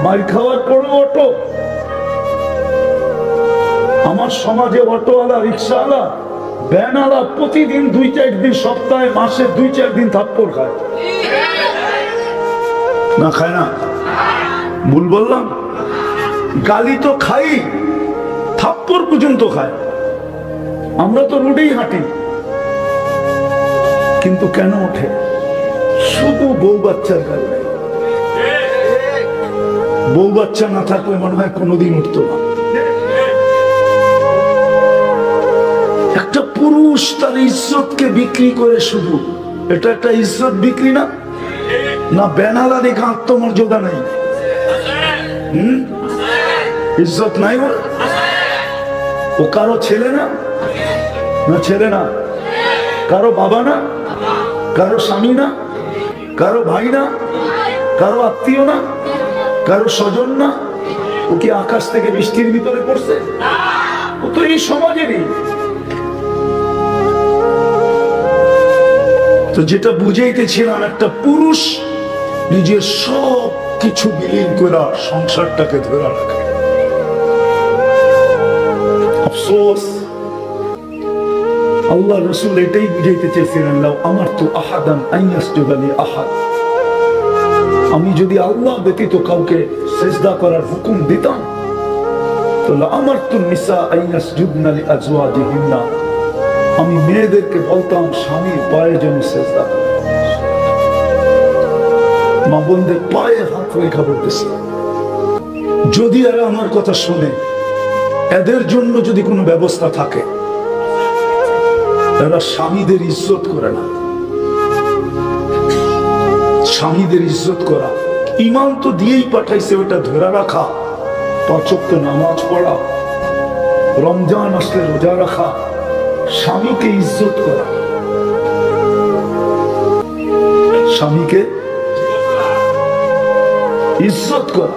মার খাওয়ার পরও অটো। আমার সমাজে অটোওয়ালা, রিক্সাওয়ালা, ভ্যানওয়ালা প্রতিদিন 2-4 দিন, সপ্তাহে মাসে 2-4 দিন থাপ্পড় খায় না? খায় না? ভুল বললাম? গালি তো খাই, থাপ্পড় পর্যন্ত খায়। আমরা তো রোডেই হাঁটি, কিন্তু কেন ওঠে? শুধু বউ বাচ্চার কারণে। বউ বাচ্চা না থাকলে মনে হয় কোনোদিন উঠতো না। একটা পুরুষ তার ইজ্জতকে বিক্রি করে, শুধু এটা একটা ইজ্জত বিক্রি না? না বেনালা দেখে আত্মমর্যাদা নেই? ইজ্জত নাই ওর? ও কারো ছেলে না? না ছেলে না? কারো বাবা না? কারো স্বামী না? কারো ভাই না? কারো আত্মীয় না? কারো স্বজন না? ও কি আকাশ থেকে বৃষ্টির ভিতরে পড়ছে? ও তো এই সমাজেরই। তো যেটা বুঝাইতেছিলাম, একটা পুরুষ নিজের সব কিছু বিলীন করে সংসারটাকে ধরে রাখে। আফসোস, আল্লাহ রসুল এটাই বুঝাইতে চেয়েছিলেন, আমার তো আহাদান আইয়াসজুদালি আহাদ, আমি যদি আল্লাহ ব্যতীত কাউকে সিজদা করার হুকুম দিতাম তো আমার তো নিসা আইয়াসজুদনা লিআজওয়াজিহিন্না, আমি মেয়েদেরকে বলতাম স্বামীর পায়ে যেন সিজদা করে। মা বোনদের পায়ে হাত রেখা বলতেছি, যদি এরা আমার কথা শুনে, এদের জন্য যদি কোনো ব্যবস্থা থাকে, এরা স্বামীদের ইজ্জত করে না। স্বামীদের ইজ্জত করা, ইমান তো দিয়েই পাঠাইছে, ওটা ধরে রাখা, 5 ওয়াক্ত নামাজ পড়া, রমজান আসলে রোজা রাখা, স্বামীকে ইজ্জত করা, স্বামীকে ইজ্জত করা।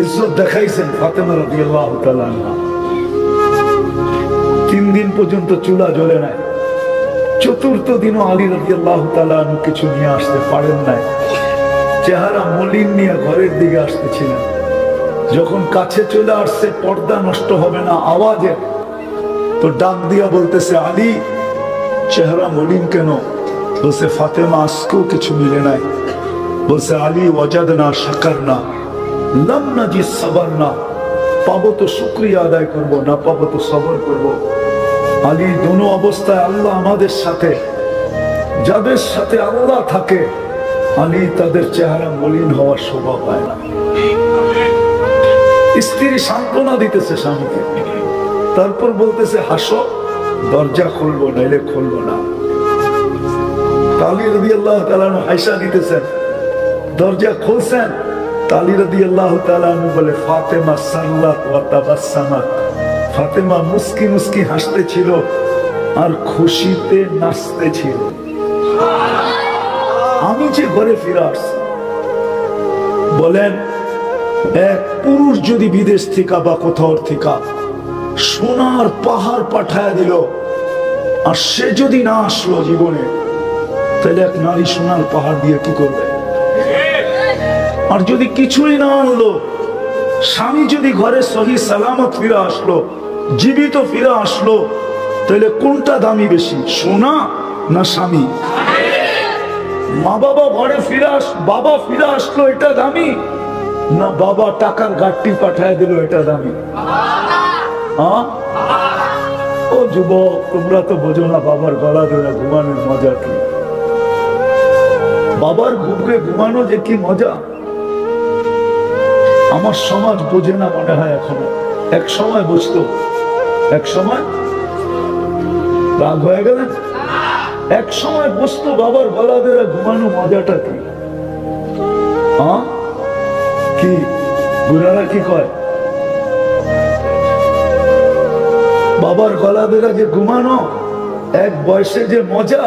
ইজ্জত দেখাইছেন ফাতেমা রাদিয়াল্লাহু তাআলা আনহা। 3 দিন পর্যন্ত চুলা জ্বলে নাই, 4র্থ দিনও আলী রাদিয়াল্লাহু তাআলা আনহু কিছু নিয়ে আসতে পারেন নাই, চেহারা মলিন নিয়ে ঘরের দিকে আসতেছিলেন। যখন কাছে চলে আসছে, পর্দা নষ্ট হবে না আওয়াজে, তো ডাক দিয়া বলতেছে, আলী চেহারা মলিন কেন? বলছে, ফাতেমা আজকেও কিছু মিলে নাই। বলছে, আলী ওয়াজাদনা শাকারনা লাম নাজিদ সাবারনা, পাবো তো শুকরিয়া আদায় করব, না পাবো তো সবর করব। আলী দোনো অবস্থায় আল্লাহ আমাদের সাথে, যাদের সাথে আল্লাহ থাকে আলী তাদের চেহারা মলিন হওয়ার শোভা পায় না। স্ত্রী সান্ত্বনা দিতেছে স্বামীকে, তারপর বলতেছে, হাসো, দরজা খুলবো নাইলে খুলবো না। আলী রাদিয়াল্লাহু তাআলা হাসা দিতেছেন, দরজা খুলছেন। আলী রাদিয়াল্লাহু তাআলা বলে, ফাতেমা সাল্লাত ওয়া তাবাসসামাত, ফাতেমা মুস্কি মুস্কি হাসতেছিল আর খুশিতে নাচতেছিল। আমি যে ঘরে ফিরে আসছি, বলেন এক পুরুষ যদি বিদেশ থেকে বা কোথাও থেকে সোনার পাহাড় পাঠায় দিল, আর সে যদি না আসলো জীবনে, তাহলে এক নারী সোনার পাহাড় দিয়ে কি করবে? আর যদি কিছুই না আনলো, স্বামী যদি ঘরে সহি সালামত ফিরে আসলো, জীবিত ফিরে আসলো, তাহলে কোনটা দামি বেশি, সোনা না স্বামী? মা বাবা ঘরে বাবা ফিরে আসলো, এটা দামি, না বাবা টাকার গাড়ি পাঠায় দিল, এটা দামি? ও যুবক, তোমরা তো বোঝো না বাবার গলা ধরে ঘুমানোর মজা কি। বাবার বুকে ঘুমানো যে কি মজা। আমার সমাজ বোঝে না মনে হয় এখনো, এক সময় বুঝতো, এক সময় রাগ হয়ে গেলেন, এক সময় বুঝতো বাবার গলা বেড়া ঘুমানো মজাটা কি। কি বুড়ারা কি কয়, বাবার গলা বেড়া যে ঘুমানো এক বয়সে যে মজা,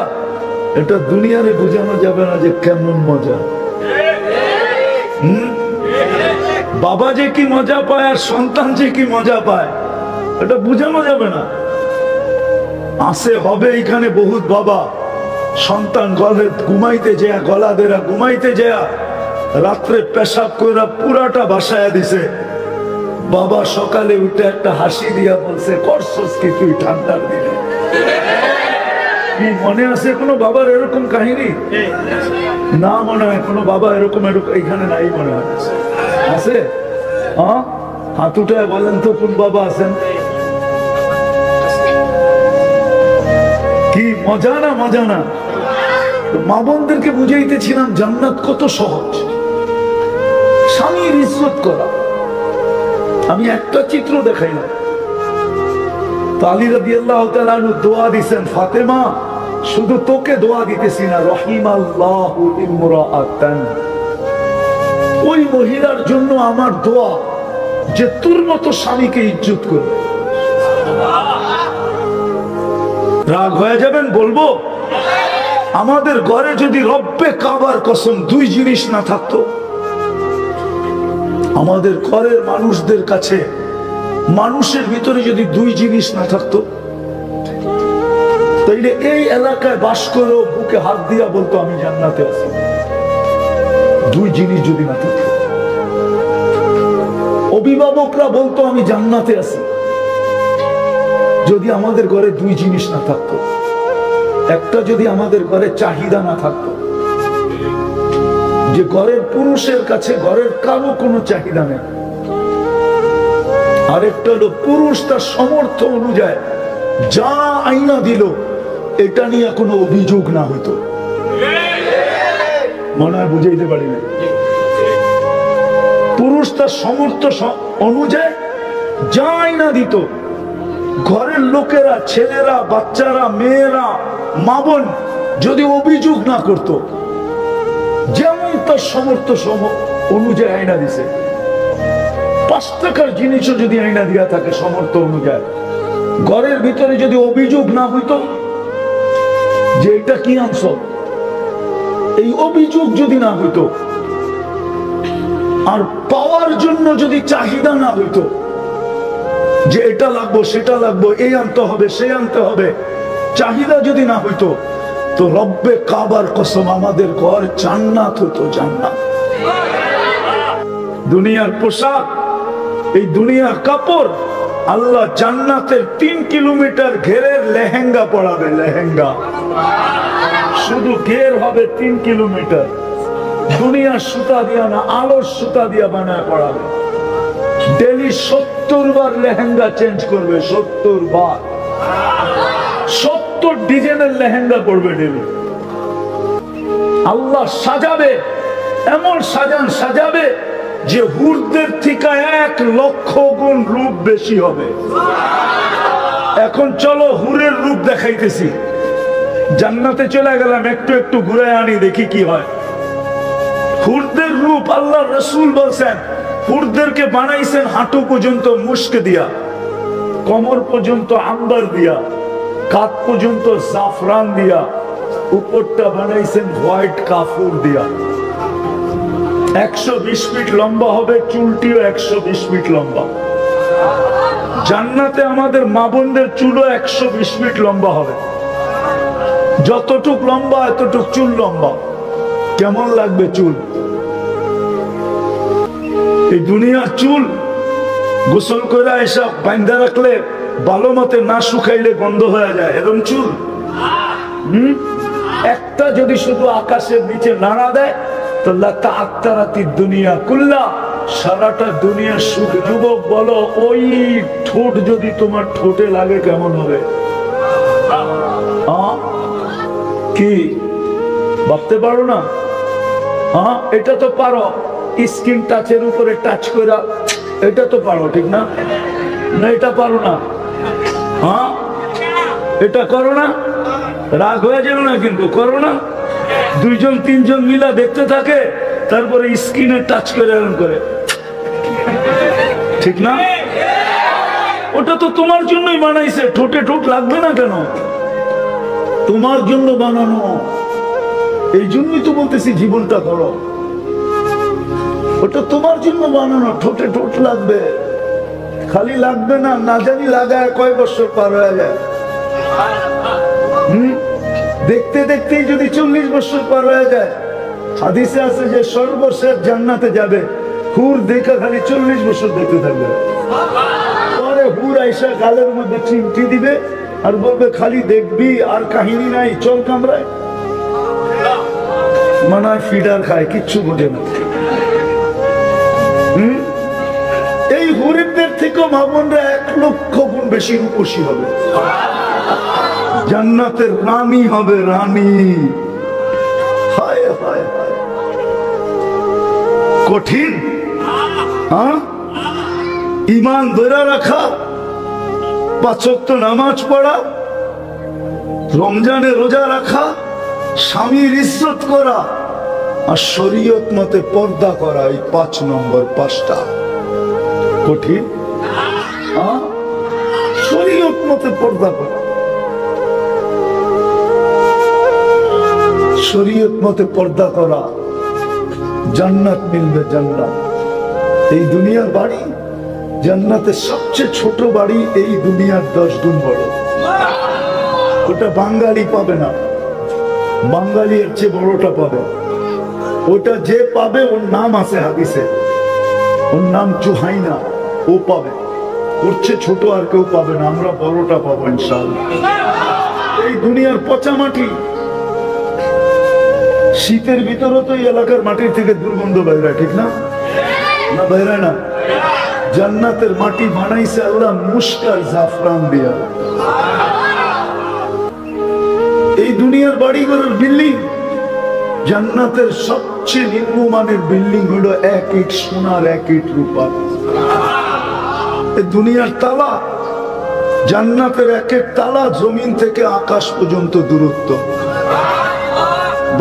এটা দুনিয়ারে বোঝানো যাবে না যে কেমন মজা। বাবা যে কি মজা পায় আর সন্তান যে কি মজা পায়, এটা বোঝানো যাবে না। আসে হবে এখানে বহুত বাবা সন্তান গলে ঘুমাইতে যায়, গলা দেরা ঘুমাইতে যায়, রাত্রে পেশাব করে পুরাটা বাসায় দিছে। বাবা সকালে উঠে একটা হাসি দিয়া বলছে, করছস কি তুই ঠান্ডার দিনে? কি মনে আছে কোনো বাবার এরকম কাহিনী? না মনে হয় কোনো বাবা এরকম এখানে নাই মনে হয়। আছে? হাত উঠায় বলেন তো কোন বাবা আছেন? কি মজা না মজা না? মা বোনদেরকে বুঝাইতেছিলাম জান্নাত কত সহজ, স্বামীর ইজ্জত করা। আমি একটা চিত্র দেখাইলাম, আলী রাদিয়াল্লাহু তাআলা আনহু দোয়া দিবেন, ফাতেমা শুধু তোকে দোয়া দিতেছি না, রহিমাল্লাহু ইমরাআতান, ওই মহিলার জন্য আমার দোয়া যে তোর মতো স্বামীকে ইজ্জত করবে। রাগ হয়ে যাবেন বলবো, আমাদের ঘরে যদি রব্বে কাবার কসম দুই জিনিস না থাকতো, আমাদের ঘরের মানুষদের কাছে মানুষের ভিতরে যদি দুই জিনিস না থাকতো, তাইলে এই এলাকায় বাস করেও বুকে হাত দিয়া বলতো আমি জান্নাতে আছি। দুই জিনিস যদি না থাকতো, অভিভাবকরা বলতো আমি জান্নাতে আছি। যদি আমাদের ঘরে দুই জিনিস না থাকতো, একটা যদি আমাদের ঘরে চাহিদা না থাকতো, যে ঘরের পুরুষের কাছে ঘরের কারো কোনো চাহিদা নেই, আরেকটা হলো পুরুষ তার সমর্থ অনুযায়ী যা আইনা দিল এটা নিয়ে কোনো অভিযোগ না হইতো। মনে হয় বুঝাইতে পারি না। পুরুষ তার সমর্থ অনুযায়ী যা আইনা দিত, ঘরের লোকেরা, ছেলেরা, বাচ্চারা, মেয়েরা, মা বোন যদি অভিযোগ না করত, যেমন তার সমর্থ অনুযায়ী আইনা দিছে, 5 টাকার জিনিসও যদি আইনা দিয়া থাকে সমর্থ অনুযায়ী, ঘরের ভিতরে যদি অভিযোগ না হইতো যে এটা কি আনছ, এই অভিযোগ যদি না হইতো, আর পাওয়ার জন্য যদি চাহিদা না হইতো যে এটা লাগবো সেটা লাগবো, এই আনতে হবে সে আনতে হবে, চাহিদা যদি না হইতো, তো রব্বে কাবার কসম আমাদের ঘর জান্নাত হতো, জান্নাত। দুনিয়ার পোশাক, এই দুনিয়ার কাপড়, আল্লাহ জান্নাতের 3 কিলোমিটার ঘেরের লেহেঙ্গা পড়াবে, লেহেঙ্গা শুধু ঘের হবে 3 কিলোমিটার, দুনিয়ার সুতা দিয়া না, আলোর সুতা দিয়া বানায় পড়াবে। ডেলি 70 বার লেহেঙ্গা চেঞ্জ করবে, 70 বার, 70 ডিজাইনের লেহেঙ্গা পড়বে ডেলি। আল্লাহ সাজাবে, এমন সাজাবে যে হুরদের থেকে 1 লক্ষ গুণ রূপ বেশি হবে। এখন চলো হুরের রূপ দেখাইতেছি, জান্নাতে চলে গেলাম, একটু একটু ঘুরে আনি দেখি কি হয়। হুরদের রূপ আল্লাহ রাসূল বলছেন, হুরদেরকে বানাইছেন হাঁটু পর্যন্ত মুস্ক দিয়া, কোমর পর্যন্ত আম্বার দিয়া, কাঁধ পর্যন্ত জাফরান দিয়া, উপরটা বানাইছেন হোয়াইট কাফুর দিয়া। 120 ফিট লম্বা হবে, চুলটিও 120 ফিট লম্বা। জান্নাতে আমাদের মা বোনদের চুলও 120 ফিট লম্বা হবে, যতটুক লম্বা এতটুক চুল লম্বা। কেমন লাগবে চুল? এই দুনিয়ার চুল গোসল করে এসব বাঁধা রাখলে ভালো মতে না শুকাইলে গন্ধ হয়ে যায়, এরকম চুল। একটা যদি শুধু আকাশের নিচে নাড়া দেয় তো দুনিয়া কুল্লা, সারাটা দুনিয়ার সুখ। যুবক বলো, ওই ঠোঁট যদি তোমার ঠোঁটে লাগে কেমন হবে? কি ভাবতে পারো না? এটা তো পারো, স্ক্রিন টাচের উপরে টাচ করা, এটা তো পারো ঠিক না? না এটা পারো না? হ্যাঁ এটা করো না, রাগ হয়ে যাবে না কিন্তু, করো না? দুইজন তিনজন মিলা দেখতে থাকে, তারপরে স্ক্রিনে টাচ করে এরকম করে, ঠিক না? ওটা তো তোমার জন্যই বানাইছে, ঠোঁটে ঠোঁট লাগবে না কেন? তোমার জন্য বানানো, এই জন্যই তো বলতেছি জীবনটা করো। ওটা তোমার জন্য বানানো, ঠোঁটে ঠোঁট লাগবে, খালি লাগবে না, না জানি লাগায় কয় বছর পার হয়ে যায়। দেখতে দেখতেই যদি 40 বছর পার হয়ে যায়, হাদিসে আছে যে সর্বশেষ জান্নাতে যাবে হুর দেখা খালি 40 বছর দেখতে থাকবে। পরে হুর আইসা গালের মধ্যে চিমটি দিবে আর বলবে খালি দেখবি আর কাহিনী নাই, চল কামরায়। মনে হয় ফিডার খায়, কিচ্ছু বোঝে না। এই হুরিদের থেকেও মা বোনরা 1 লক্ষ গুণ বেশি রূপসী হবে, জান্নাতের রানী হবে, রানী। হায় হায় হায়, কঠিন। হ্যাঁ, ঈমান ধরে রাখা, 5 ওয়াক্ত নামাজ পড়া, রমজানে রোজা রাখা, স্বামীর ইজ্জত করা আর শরীয়ত মতে পর্দা করা, এই 5 নম্বর 5টা কঠিন। শরীয়ত মতে পর্দা করা, শরীয়ত মতে পর্দা করা, জান্নাত মিলবে, জান্নাত। এই দুনিয়ার বাড়ি জান্নাতের সবচেয়ে ছোট বাড়ি, এই দুনিয়ার 10 গুণ বড়। ওটা বাঙালি পাবে না, বাঙালি এর চেয়ে বড়টা পাবে। ওটা যে পাবে ওর নাম আছে হাদিসে, ওর নাম জুহাইনা, ও পাবে। ওর চেয়ে ছোট আর কেউ পাবে না, আমরা বড়টা পাবো ইনশাআল্লাহ। এই দুনিয়ার পচা মাটি, শীতের ভিতরে তো এই এলাকার মাটির থেকে দুর্গন্ধ বাইরে, ঠিক না? না বাইরে না? জান্নাতের মাটি বানাইছে আল্লাহ মুশকার জাফরান দিয়া। এই দুনিয়ার বাড়িঘরের বিল্ডিং, জান্নাতের সবচেয়ে নিম্নমানের বিল্ডিং হলো 1 ইট সোনার 1 ইট রূপার। এই দুনিয়ার তালা, জান্নাতের 1 তালা জমিন থেকে আকাশ পর্যন্ত দূরত্ব।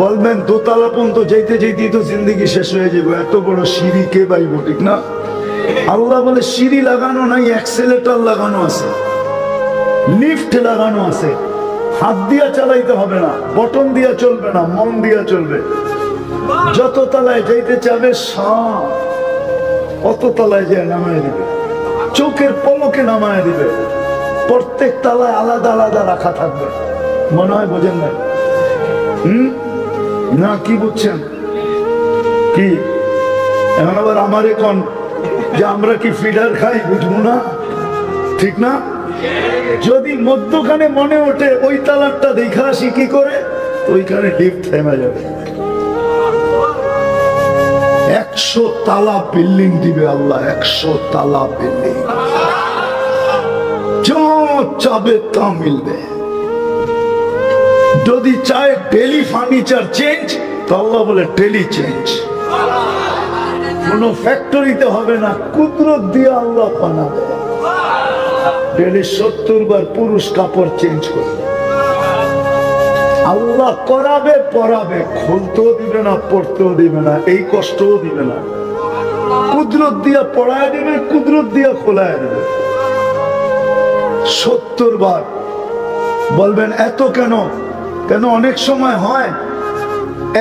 বলবেন দোতলা পর্যন্ত যেতে যেতে তো জিন্দগি শেষ হয়ে যাবে, এত বড় সিঁড়ি কে পাইব, ঠিক না? আল্লাহ বলে সিঁড়ি লাগানো নাই, অ্যাক্সেলেটর লাগানো আছে, লিফট লাগানো আছে। হাত দিয়া চালাইতে হবে না, বটন দিয়া চলবে না, মন দিয়া চলবে। যত তলায় যাইতে চাবে অত তলায় যায় নামায় দিবে, চোখের পলকে নামায় দিবে। প্রত্যেক তলায় আলাদা আলাদা রাখা থাকবে। মনে হয় বোঝেন না? না কি বুঝছেন? কি এখন আবার আমার এখন যে আমরা কি ফিডার খাই, বুঝবো না, ঠিক না? যদি মধ্যখানে মনে ওঠে ওই তালারটা দেখা আসি কি করে, ওইখানে লিফট থেমে যাবে। 100 তালা বিল্ডিং দিবে আল্লাহ, 100 তালা বিল্ডিং, যা চাবে তা মিলবে। যদি চায় ডেলি ফার্নিচার চেঞ্জ, তো আল্লাহ বলে ডেলি চেঞ্জ। কোন ফ্যাক্টরিতে হবে না, কুদরত দিয়ে আল্লাহ বানাবে। ডেলি 70 বার পুরুষ কাপড় চেঞ্জ করবে, আল্লাহ করাবে, পরাবে, খুলতেও দিবে না, পড়তেও দিবে না, এই কষ্টও দিবে না। কুদরত দিয়া পড়ায় দিবে, কুদরত দিয়া খোলায় দিবে। 70 বার। বলবেন এত কেন? কেন অনেক সময় হয়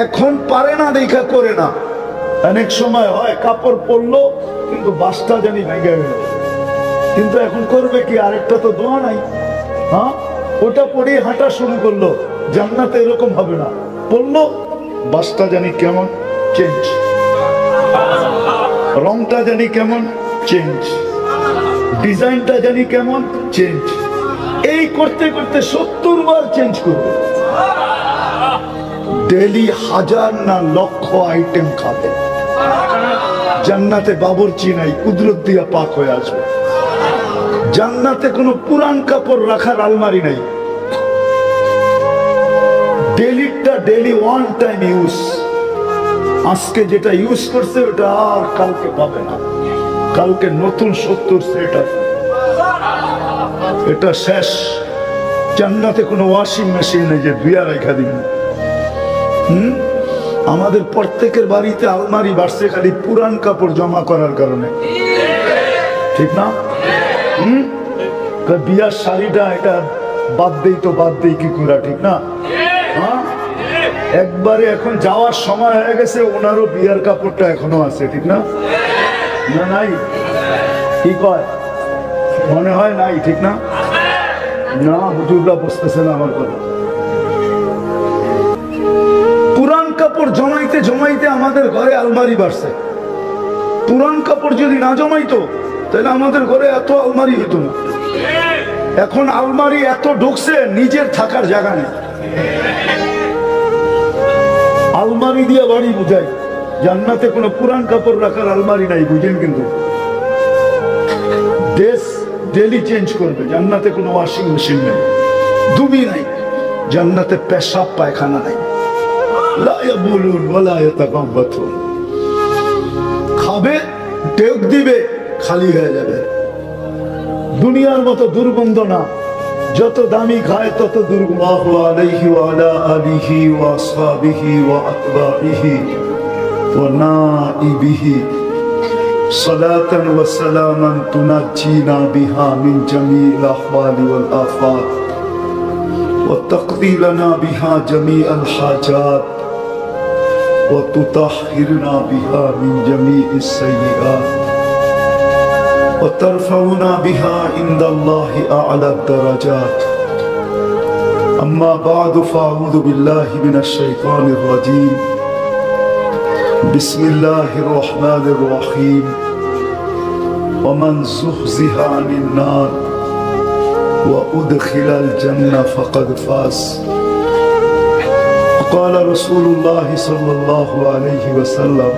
এখন পারে না দেখা করে না, অনেক সময় হয় কাপড় পরলো কিন্তু বাসটা জানি ভেঙে গেল, কিন্তু এখন করবে কি, আরেকটা তো দোয়া নাই। হ্যাঁ, ওটা পরে হাঁটা শুরু করলো। জান্নাতে এরকম হবে না, পড়লো বাসটা জানি কেমন চেঞ্জ, রংটা জানি কেমন চেঞ্জ, ডিজাইনটা জানি কেমন চেঞ্জ। এই করতে করতে 70 বার চেঞ্জ করবে। ডেলি 1000 না লক্ষ আইটেম খাবে। জান্নাতে বাবুর্চি নাই, কুদরত দিয়া পাক হয়ে আসবে। জান্নাতে কোনো পুরান কাপড় রাখার আলমারি নাই, ডেলিটা ডেলি ওয়ান টাইম ইউজ। আজকে যেটা ইউজ করছে ওটা আর কালকে পাবে না, কালকে নতুন 70 সেট আছে, এটা শেষ। জান্নাতে কোনো ওয়াশিং মেশিন নেই যে ধুইয়া রেখা দিবেন। আমাদের প্রত্যেকের বাড়িতে আলমারি বাড়ছে খালি পুরান কাপড় জমা করার কারণে, ঠিক না? বিয়ার শাড়িটা এটা বাদ দেই কি করে, ঠিক না? হ্যাঁ, একবারে এখন যাওয়ার সময় হয়ে গেছে, ওনারও বিয়ার কাপড়টা এখনো আছে, ঠিক না? না নাই, কি কয়? মনে হয় নাই, ঠিক না? না, হুজুররা বুঝতেছে না আমার কথা। পুরান কাপড় জমাইতে জমাইতে আমাদের ঘরে আলমারি বাড়ছে। পুরান কাপড় যদি না জমাইতো তাহলে আমাদের ঘরে এত আলমারি হতো না। এখন আলমারি এত ঢুকছে, নিজের থাকার জায়গা নেই। আলমারি দিয়ে বাড়ি বুঝাই, জান্নাতে কোনো পুরান কাপড় রাখার আলমারি নাই, বুঝেন? কিন্তু দেশ ডেলি চেঞ্জ করবে। জান্নাতে কোনো ওয়াশিং মেশিন নেই, দুবি নাই, জান্নাতে পেশাব পায়খানা নাই। খাবে, টেক দিবে, খালি হয়ে যাবে। দুনিয়ার মতো দুর্গন্ধ না, যত দামি খায় তত দুর্গন্ধ। আলাইহি ওয়া আলা আলিহি ওয়া আসহাবিহি ওয়া আতবাইহি ওয়া নাইবিহি সালাতান ওয়া সালামান তুনাজ্জিনা বিহা মিন জামিল আহওয়ালি ওয়াল আফাত ওয়া তাকদি লানা বিহা জামিআল হাজাত ওয়া তুতাহহিরনা বিহা মিন জামিইস সাইয়্যাত وترفعنا بها عند الله أعلى الدرجات. أما بعد فأعوذ بالله من الشيطان الرجيم. بسم الله الرحمن الرحيم. ومن زحزح عن النار وأدخل الجنة فقد فاز. قال رسول الله صلى الله عليه وسلم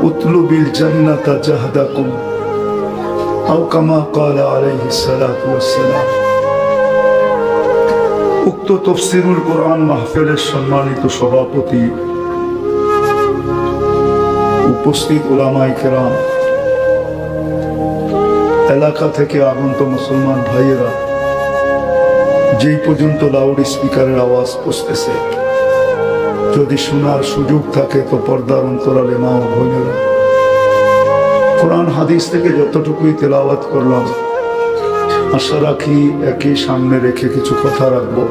اطلب الجنة جهدكم أو كما قال عليه الصلاة والسلام. উক্ত তাফসীরুল কোরআন মাহফিলের সম্মানিত সভাপতি, উপস্থিত উলামায়ে কেরাম, এলাকা থেকে আগত মুসলমান ভাইয়েরা, যেই পর্যন্ত লাউড স্পিকারের আওয়াজ পৌঁছতেছে, যদি শোনার সুযোগ থাকে তো পর্দার অন্তরালে মা ও বোনেরা, কোরআন হাদিস থেকে যতটুকুই তেলাওয়াত করলাম, আশা রাখি একই সামনে রেখে কিছু কথা রাখবো।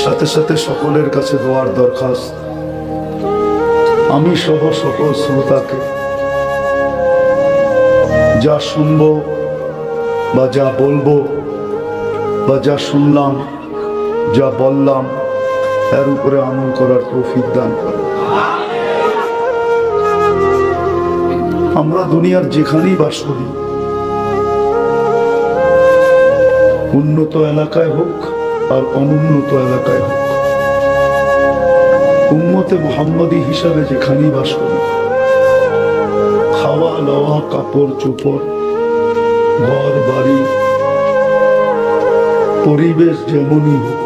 সাথে সাথে সকলের কাছে দোয়ার দরখাস্ত, আমি সহ সকল শ্রোতাকে যা শুনবো বা যা বলবো বা যা শুনলাম, যা বললাম, এর উপরে আমল করার তৌফিক দান করো। আমরা দুনিয়ার যেখানেই বাস করি, উন্নত এলাকায় হোক আর অনুন্নত এলাকায় হোক, উম্মতে মুহাম্মদী হিসাবে যেখানেই বাস করি, খাওয়া লওয়া, কাপড় চোপড়, ঘর বাড়ি, পরিবেশ যেমনই হোক,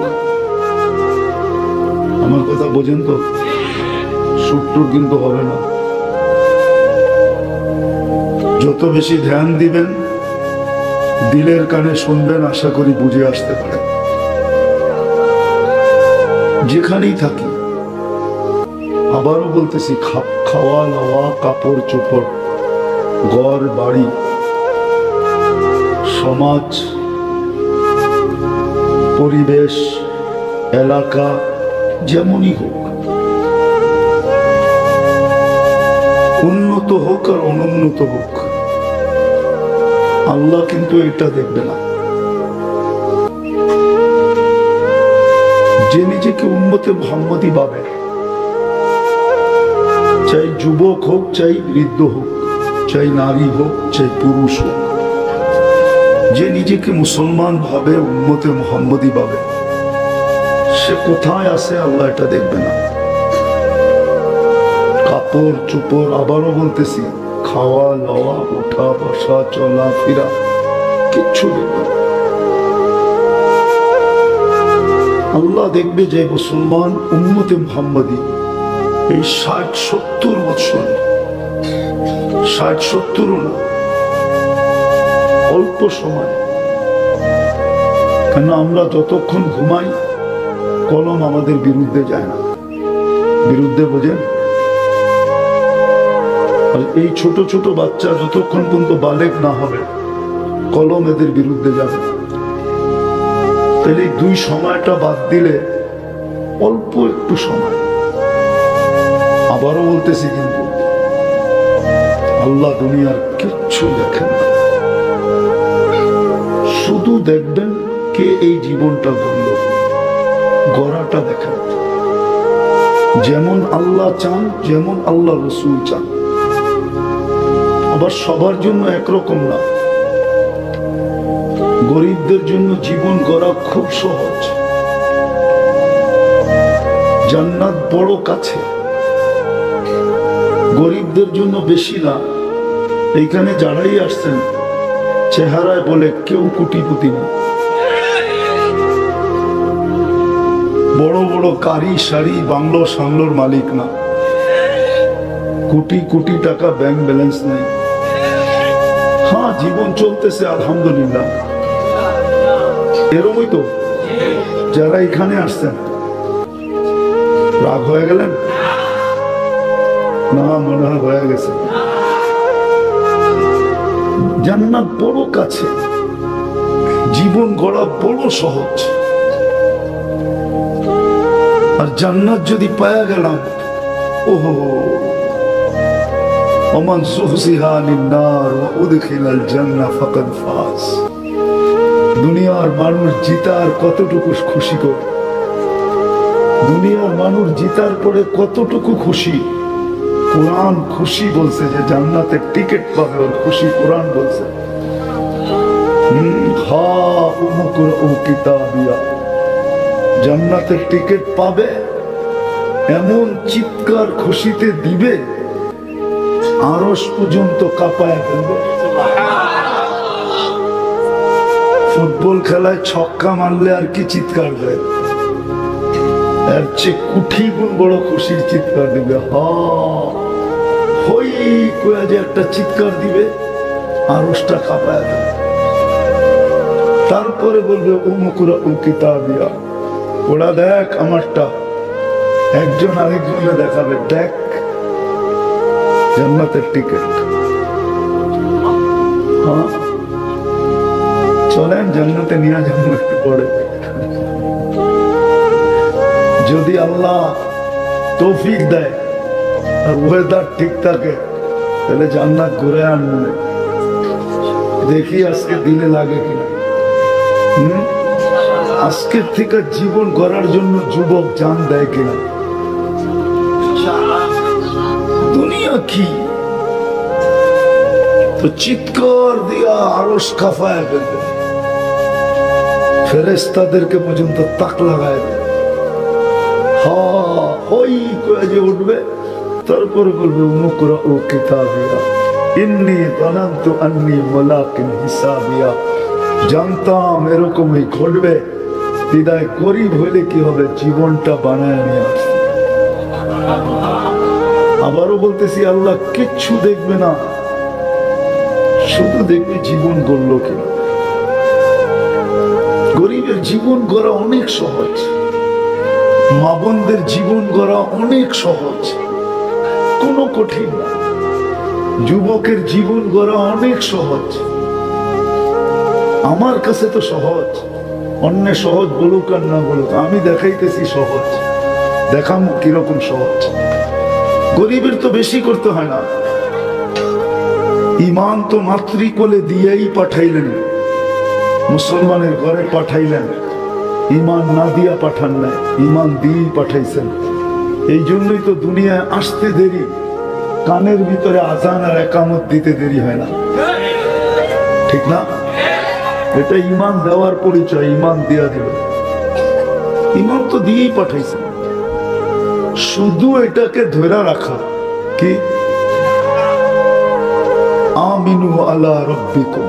আমার কথা বোঝেন তো? সুট্টুর কিন্তু হবে না। যত বেশি ধ্যান দিবেন, দিলের কানে শুনবেন, আশা করি বুঝে আসতে পারে। যেখানেই থাকি, আবারও বলতেছি, খাওয়া দাওয়া, কাপড় চোপড়, ঘর বাড়ি, সমাজ, পরিবেশ, এলাকা যেমনই হোক, উন্নত হোক আর অনুন্নত হোক, আল্লাহ কিন্তু এটা দেখবে না। যে নিজেকে উম্মতে মুহাম্মদী ভাবে, চাই যুবক হোক, চাই বৃদ্ধ হোক, চাই নারী হোক, চাই পুরুষ হোক, যে নিজেকে মুসলমান ভাবে, উম্মতে মুহাম্মদী ভাবে, সে কোথায় আছে আল্লাহ এটা দেখবে না। কাপড় চোপড়, আবারও বলতেছি, খাওয়া লওয়া, ওঠা বসা, চলা ফেরা, কিচ্ছু দেখবে না। আল্লাহ দেখবে যে মুসলমান উম্মতে মুহাম্মদী, এই 60-70 বছর, 60-70 না, অল্প সময়। কেন আমরা যতক্ষণ ঘুমাই কলম আমাদের বিরুদ্ধে যায় না। বিরুদ্ধে বোঝেন? আর এই ছোট ছোট বাচ্চা যতক্ষণ পর্যন্ত বালেগ না হবে কলম এদের বিরুদ্ধে যাবে। তাহলে এই দুই সময়টা বাদ দিলে অল্প একটু সময়। আবারও বলতেছি, কিন্তু আল্লাহ দুনিয়ার কিচ্ছু দেখেন না, শুধু দেখবেন কে এই জীবনটা গড়ল, গড়াটা দেখেন। যেমন আল্লাহ চান, যেমন আল্লাহ রসুল চান। আবার সবার জন্য একরকম না। গরিবদের জন্য জীবন গড়া খুব সহজ, জান্নাত বড় কাছে। গরিবদের জন্য বেশি না। এইখানে যারাই আসছেন চেহারায় বলে কেউ কোটিপতি না, বড় বড় গাড়ি শাড়ি বাংলো সাংলোর মালিক না, কোটি কোটি টাকা ব্যাংক ব্যালেন্স নেই। হ্যাঁ, জীবন চলতেছে আলহামদুলিল্লাহ। এরকমই তো যারা এখানে আসছেন। রাগ হয়ে গেলেন? না, মনে হয় হয়ে গেছে। জান্নাত বড় কাছে, জীবন গড়া বড় সহজ। আর জান্নাত যদি পায়া গেলাম, ওহো, ওমান যুহজিহা আনিন নার ওয়া উদখিলাল জান্নাহ ফাকাদ ফাজ। দুনিয়ার মানুষ জিতার কতটুকু খুশি করে, দুনিয়ার মানুষ জিতার পরে কতটুকু খুশি। কোরআন খুশি বলছে যে জান্নাতের টিকিট পাবে, ওর খুশি কোরআন বলছে। জান্নাতের টিকিট পাবে, এমন চিৎকার খুশিতে দিবে আরশ পর্যন্ত কাঁপায় ফেলবে। ফুটবল খেলায় ছক্কা মারলে আর কি চিৎকার দেয়, এর চেয়ে কোটি গুণ বড় খুশির চিৎকার দিবে। হই কয়ে যে একটা চিৎকার দিবে, আরশটা কাঁপায় দেবে। তারপরে বলবে উমুকুরা উ কিতাবিয়া, ওরা দেখ আমারটা। একজন আরেকজনকে দেখাবে, দেখ জান্নাতের টিকিট। হ্যাঁ, চলেন জান্নাতে নিয়ে যাবো একটু পরে। যদি আল্লাহ তৌফিক দেয় আর ওয়েদার ঠিক থাকে, তাহলে জান্নাত ঘুরে আনবে। দেখি আজকে দিলে লাগে কিনা। আজকের থেকে জীবন গড়ার জন্য যুবক জান দেয় কিনা। দুনিয়া কি তো চিৎকার দিয়া আরশ কাঁপায় ফেলবে, ফেরেশতাদেরকে পর্যন্ত তাক লাগায় দেবে। হই কয়ে যে উঠবে, তারপরে বলবে উমুকরা ও কিতাবিয়া ইন্নী যানানতু আন্নী মুলাকিন হিসাবিয়া। জানতাম এরকমই ঘটবে। বিদায় গরিব হইলে কি হবে, জীবনটা বানায় নিয়ে আসবে। আবারও বলতেছি, আল্লাহ কিচ্ছু দেখবে না, শুধু দেখবে জীবন গড়ল কিনা। গরিবের জীবন গড়া অনেক সহজ, মা বোনদের জীবন গড়া অনেক সহজ, কোনো কঠিন না। যুবকের জীবন গড়া অনেক সহজ, আমার কাছে তো সহজ। অন্য সহজ বলুক আর না বলুক, আমি দেখাইতেছি সহজ। দেখাম কিরকম সহজ। গরিবের তো বেশি করতে হয় না। ইমান তো মাতৃকোলে দিয়েই পাঠাইলেন, মুসলমানের ঘরে পাঠাইলেন। ইমান না দিয়া পাঠান নাই, ইমান দিয়েই পাঠাইছেন। এই জন্যই তো দুনিয়ায় আসতে দেরি, কানের ভিতরে আজান আর একামত দিতে দেরি হয় না, ঠিক না? এটা ইমান দেওয়ার পরিচয়, ইমান দিয়া দিল। ইমান তো দিয়েই পাঠাইছেন, শুধু এটাকে ধরে রাখা কি আমিনু আলা রাব্বিকুম,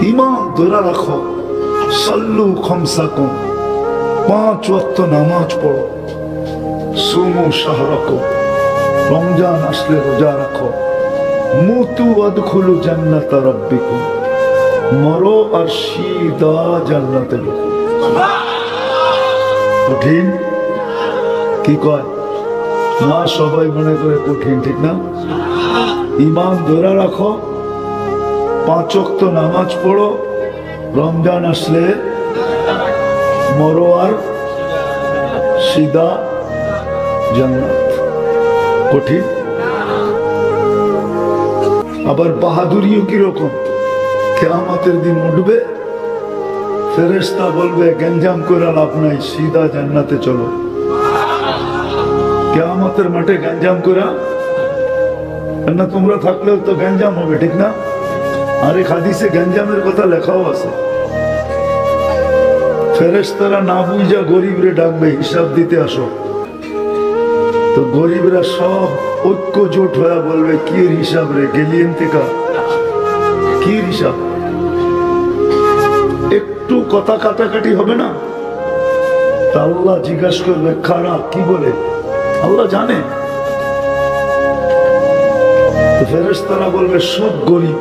ইমান ধরে রাখো। সাল্লু খামসাকুম, 5 ওয়াক্ত নামাজ পড়ো। সুমু শাহরাকুম, রমজান আসলে রোজা রাখো। মুতু আদখুলু জান্নাত রাব্বিকুম, মরো আর সিদা জান্নাতে ঢুকো। কঠিন কি কয় না, সবাই মনে করে কঠিন, ঠিক না? ইমান ধরে রাখো, 5 ওয়াক্ত নামাজ পড়ো, রমজান আসলে মরো আর সিদা জান্নাত। কঠিন। আবার বাহাদুরিও কিরকম, কিয়ামতের দিন উঠবে, ফেরেশতা বলবে গঞ্জাম করে লাভ নাই, সিধা জান্নাতে চলো। কিয়ামতের মাঠে গঞ্জাম করে না, তোমরা থাকলেও তো গঞ্জাম হবে, ঠিক না? আর এক হাদিসে গঞ্জামের কথা লেখাও আছে। ফেরেশতারা না বুঝা গরিবরে ডাকবে, হিসাব দিতে আসো। তো গরিবরা সব ঐক্য জোট হয়ে বলবে কি হিসাব রে, গেলিয়েন থেকে কি হিসাব? একটু কথা কাটাকাটি হবে না? তা আল্লাহ জিজ্ঞাসা করবে খারাপ কি বলে, আল্লাহ জানে। তো ফেরেশতারা বলবে সব গরিব,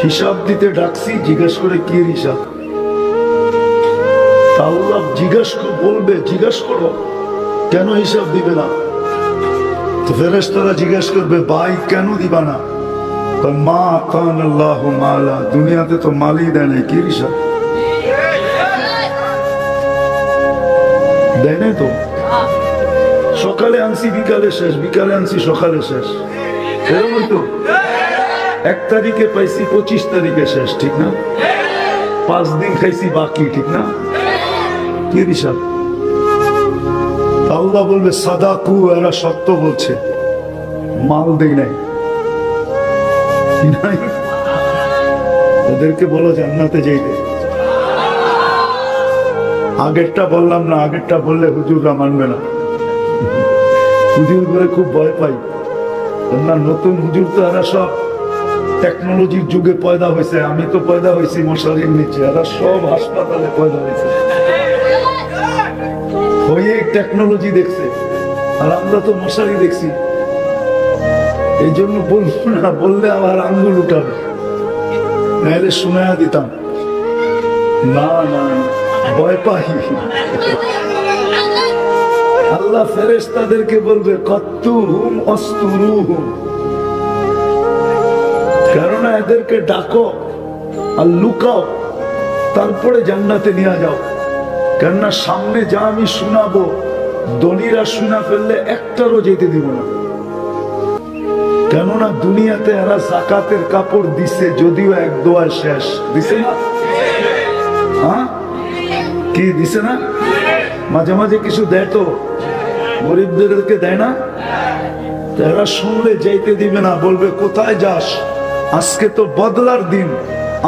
হিসাব দিতে ডাকছি, জিজ্ঞাসা করে কি হিসাব? তা আল্লাহ বলবে জিজ্ঞাসা করো কেন হিসাব দিবে না? তো ফেরেশতারা জিজ্ঞাসা করবে ভাই কেন দিবা না? মা কান আল্লাহু মালা, দুনিয়াতে তো মালই দেয় নাই, কি হিসাব দেয় নাই তো? সকালে আনছি বিকালে শেষ, বিকালে আনছি সকালে শেষ, এরকম তো। 1 তারিখে পাইছি 25 তারিখে শেষ, ঠিক না? 5 দিন খাইছি বাকি, ঠিক না? কি হিসাব? আল্লাহ বলবে সাদাকু, এরা সত্য বলছে, মাল দেয় নাই। এদেরকে বলো জান্নাতে যেতে। আগেরটা বললাম না, আগেরটা বললে হুজুররা মানবে না। হুজুর করে খুব ভয় পাই না, নতুন হুজুর তো এরা সব টেকনোলজির যুগে পয়দা হয়েছে। আমি তো পয়দা হয়েছি মশারির নিচে, এরা সব হাসপাতালে পয়দা হয়েছে, হয়ে টেকনোলজি দেখছে, আর আমরা তো মশারি দেখছি। এই জন্য বলবো না, বললে আবার আঙ্গুল উঠাবে, নাহলে শুনায়া দিতাম। না না, ভয় পাই। আল্লাহ ফেরেশতাদেরকে বলবে কত্তুহুম অস্তুরুহুম, কেননা এদেরকে ডাকো আর লুকাও, তারপরে জান্নাতে নিয়ে যাও। কেননা সামনে যা আমি শোনাবো, ধনীরা শোনা ফেললে একটারও যেতে দিব না। কেননা দুনিয়াতে এরা যাকাতের কাপড় দিছে, যদিও 1 দোয়ায় শেষ দিছে না। হ্যাঁ কি দিছে না? মাঝে মাঝে কিছু দেয় তো, গরিবদেরকে দেয় না। এরা শুনলে যেতে দিবে না, বলবে কোথায় যাস, আজকে তো বদলার দিন,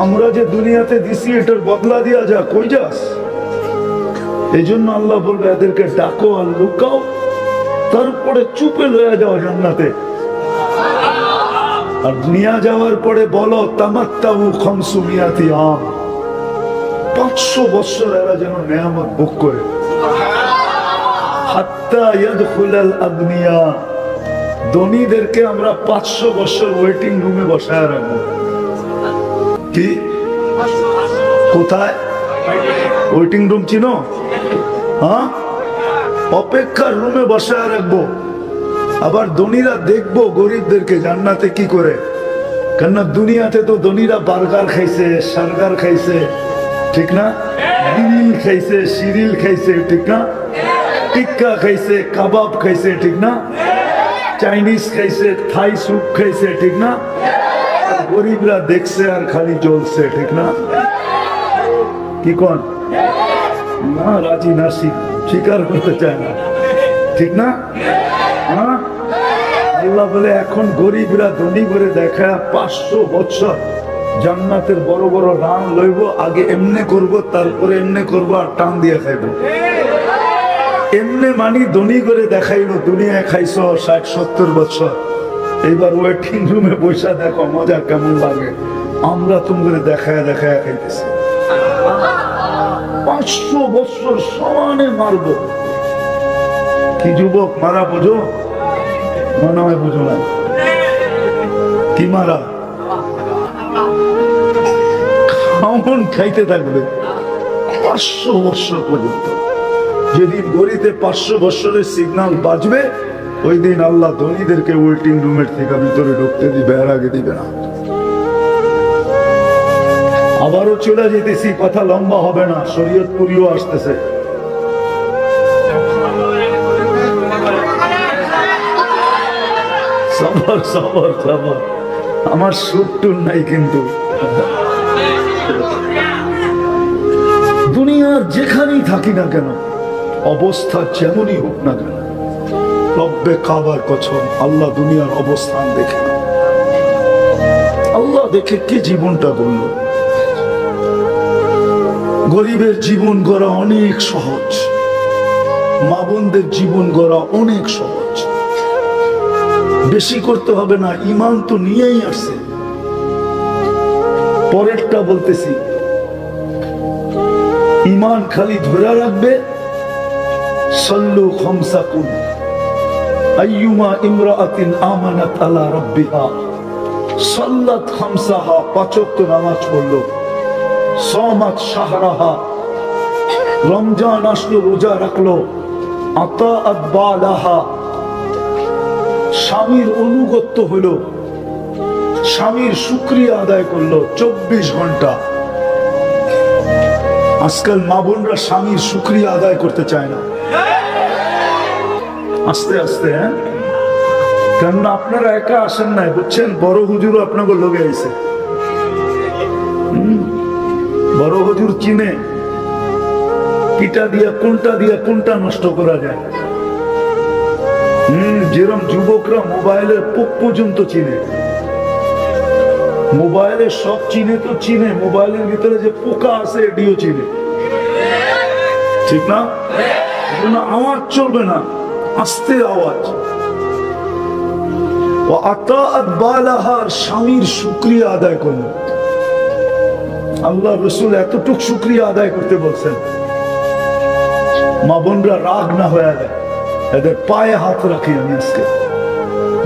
আমরা যে দুনিয়াতে দিছি এটার বদলা দিয়া যা, কই যাস? এই জন্য আল্লাহ বলবে এদেরকে ডাকো আর লুকাও, তারপরে চুপে লইয়া যাও জান্নাতে। আর নিয়ে যাওয়ার পরে বলো তামাত্তাউ খামসুমিয়াতি আম, 500 বছর এরা যেন নেয়ামত ভোগ করে। হাত্তা ইয়াদখুলাল আগনিয়া, ধনীদেরকে আমরা 500 বছর ওয়েটিং রুমে বসায় রাখবো। কি কোথায়? ওয়েটিং রুম চিনো? হ্যাঁ, অপেক্ষার রুমে বসায় রাখবো। আবার ধনীরা দেখবো গরিবদেরকে জান্নাতে কি করে। কেননা দুনিয়াতে তো ধনীরা বার্গার খাইছে, সার্গার খাইছে, ঠিক না? বিরিল খাইছে, সিরিল খাইছে, ঠিক না? টিক্কা খাইছে, কাবাব খাইছে, ঠিক না? চাইনিজ খাইছে, থাই স্যুপ খাইছে, ঠিক না? গরিবরা দেখছে আর খালি জ্বলছে, ঠিক না? কি কোন না, রাজি না, স্বীকার করতে চায় না, ঠিক না? হ্যাঁ, আল্লাহ বলে এখন গরিবরা ধনী করে দেখা 500 বছর জান্নাতের বড় বড় রান লইব, আগে এমনে করব, তারপরে এমনে করব, আর টান দিয়ে খাইব। এমনে মানি ধনী করে দেখাইলো, দুনিয়ায় খাইছো 60-70 বছর, এইবার ওয়েটিং রুমে বসে দেখো মজা কেমন লাগে। আমরা তুমি দেখায় দেখায় খাইতেছি, 500 বছর সমানে মারবো, কি যুবক মারা বোঝো? মনে হয় বুঝো না। কি মারা? খাওন খাইতে থাকবে 500 বছর পর্যন্ত। যেদিন গড়িতে 500 বছরের সিগন্যাল বাজবে, ওই দিন আল্লাহ ধনীদেরকে ওয়েটিং রুমের থেকে ভিতরে ঢুকতে দিবে, আর আগে দিবে না। আবারও চলে যেতেছি, কথা লম্বা হবে না, শরীয়তপুরিও আসতেছে। সবর সবর সবর, আমার সুরটুর নাই কিন্তু। দুনিয়ার যেখানেই থাকি না কেন, অবস্থা যেমনই হোক না কেন, রব্বে কাবার কসম, আল্লাহ দুনিয়ার অবস্থান দেখে না। আল্লাহ দেখে কে জীবনটা বলল। গরিবের জীবন গড়া অনেক সহজ, মা বোনদের জীবন গড়া অনেক সহজ। বেশি করতে হবে না, ইমান তো নিয়েই আসছে। পরেরটা বলতেছি, ইমান খালি ধরে রাখবে। সল্লু খামসাকুম আইয়ুমা ইমরাআতিন আমানাত আলা রাব্বিহা সাল্লাত খামসাহা, 5 ওয়াক্ত নামাজ পড়লো, সামাত শাহরাহা, রমজান আসলো রোজা রাখলো, আতাআত বালাহা, স্বামীর অনুগত্য হলো, স্বামীর শুকরিয়া আদায় করলো 24 ঘন্টা। আজকাল মা বোনরা স্বামীর শুকরিয়া আদায় করতে চায় না। আস্তে আস্তে, হ্যাঁ, কেননা আপনারা একা আসেন নাই, বুঝছেন, বড় হুজুরও আপনাকে লগে আইছে। বড় হুজুর চিনে কিটা দিয়া কোনটা নষ্ট করা যায়। যেরকম যুবকরা মোবাইলের পোক পর্যন্ত চিনে, মোবাইলের সব চিনে তো চিনে, মোবাইলের ভিতরে যে পোকা আছে এটিও চিনে, ঠিক না? আওয়াজ চলবে না, আস্তে আওয়াজ। ও আতাআত বালাহার, স্বামীর শুকরিয়া আদায় করুন। আল্লাহ রসুল এতটুক শুকরিয়া আদায় করতে বলছেন, মা বোনরা রাগ না হয়ে যায়। এদের পায়ে হাত রাখি আমি আজকে,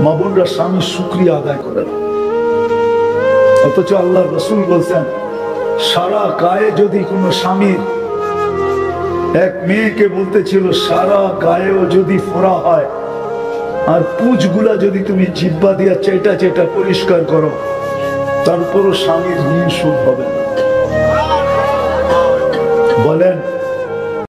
মা বোনরা স্বামীর শুকরিয়া আদায় করে না। অথচ আল্লাহ রসুল বলছেন, সারা গায়ে যদি কোনো স্বামীর, এক মেয়েকে বলতেছিল, সারা গায়েও যদি ফোড়া হয় আর পুঁজগুলা যদি তুমি জিহ্বা দিয়া চেটা চেটা পরিষ্কার করো, তারপরও স্বামীর ঋণ শোধ হবে না।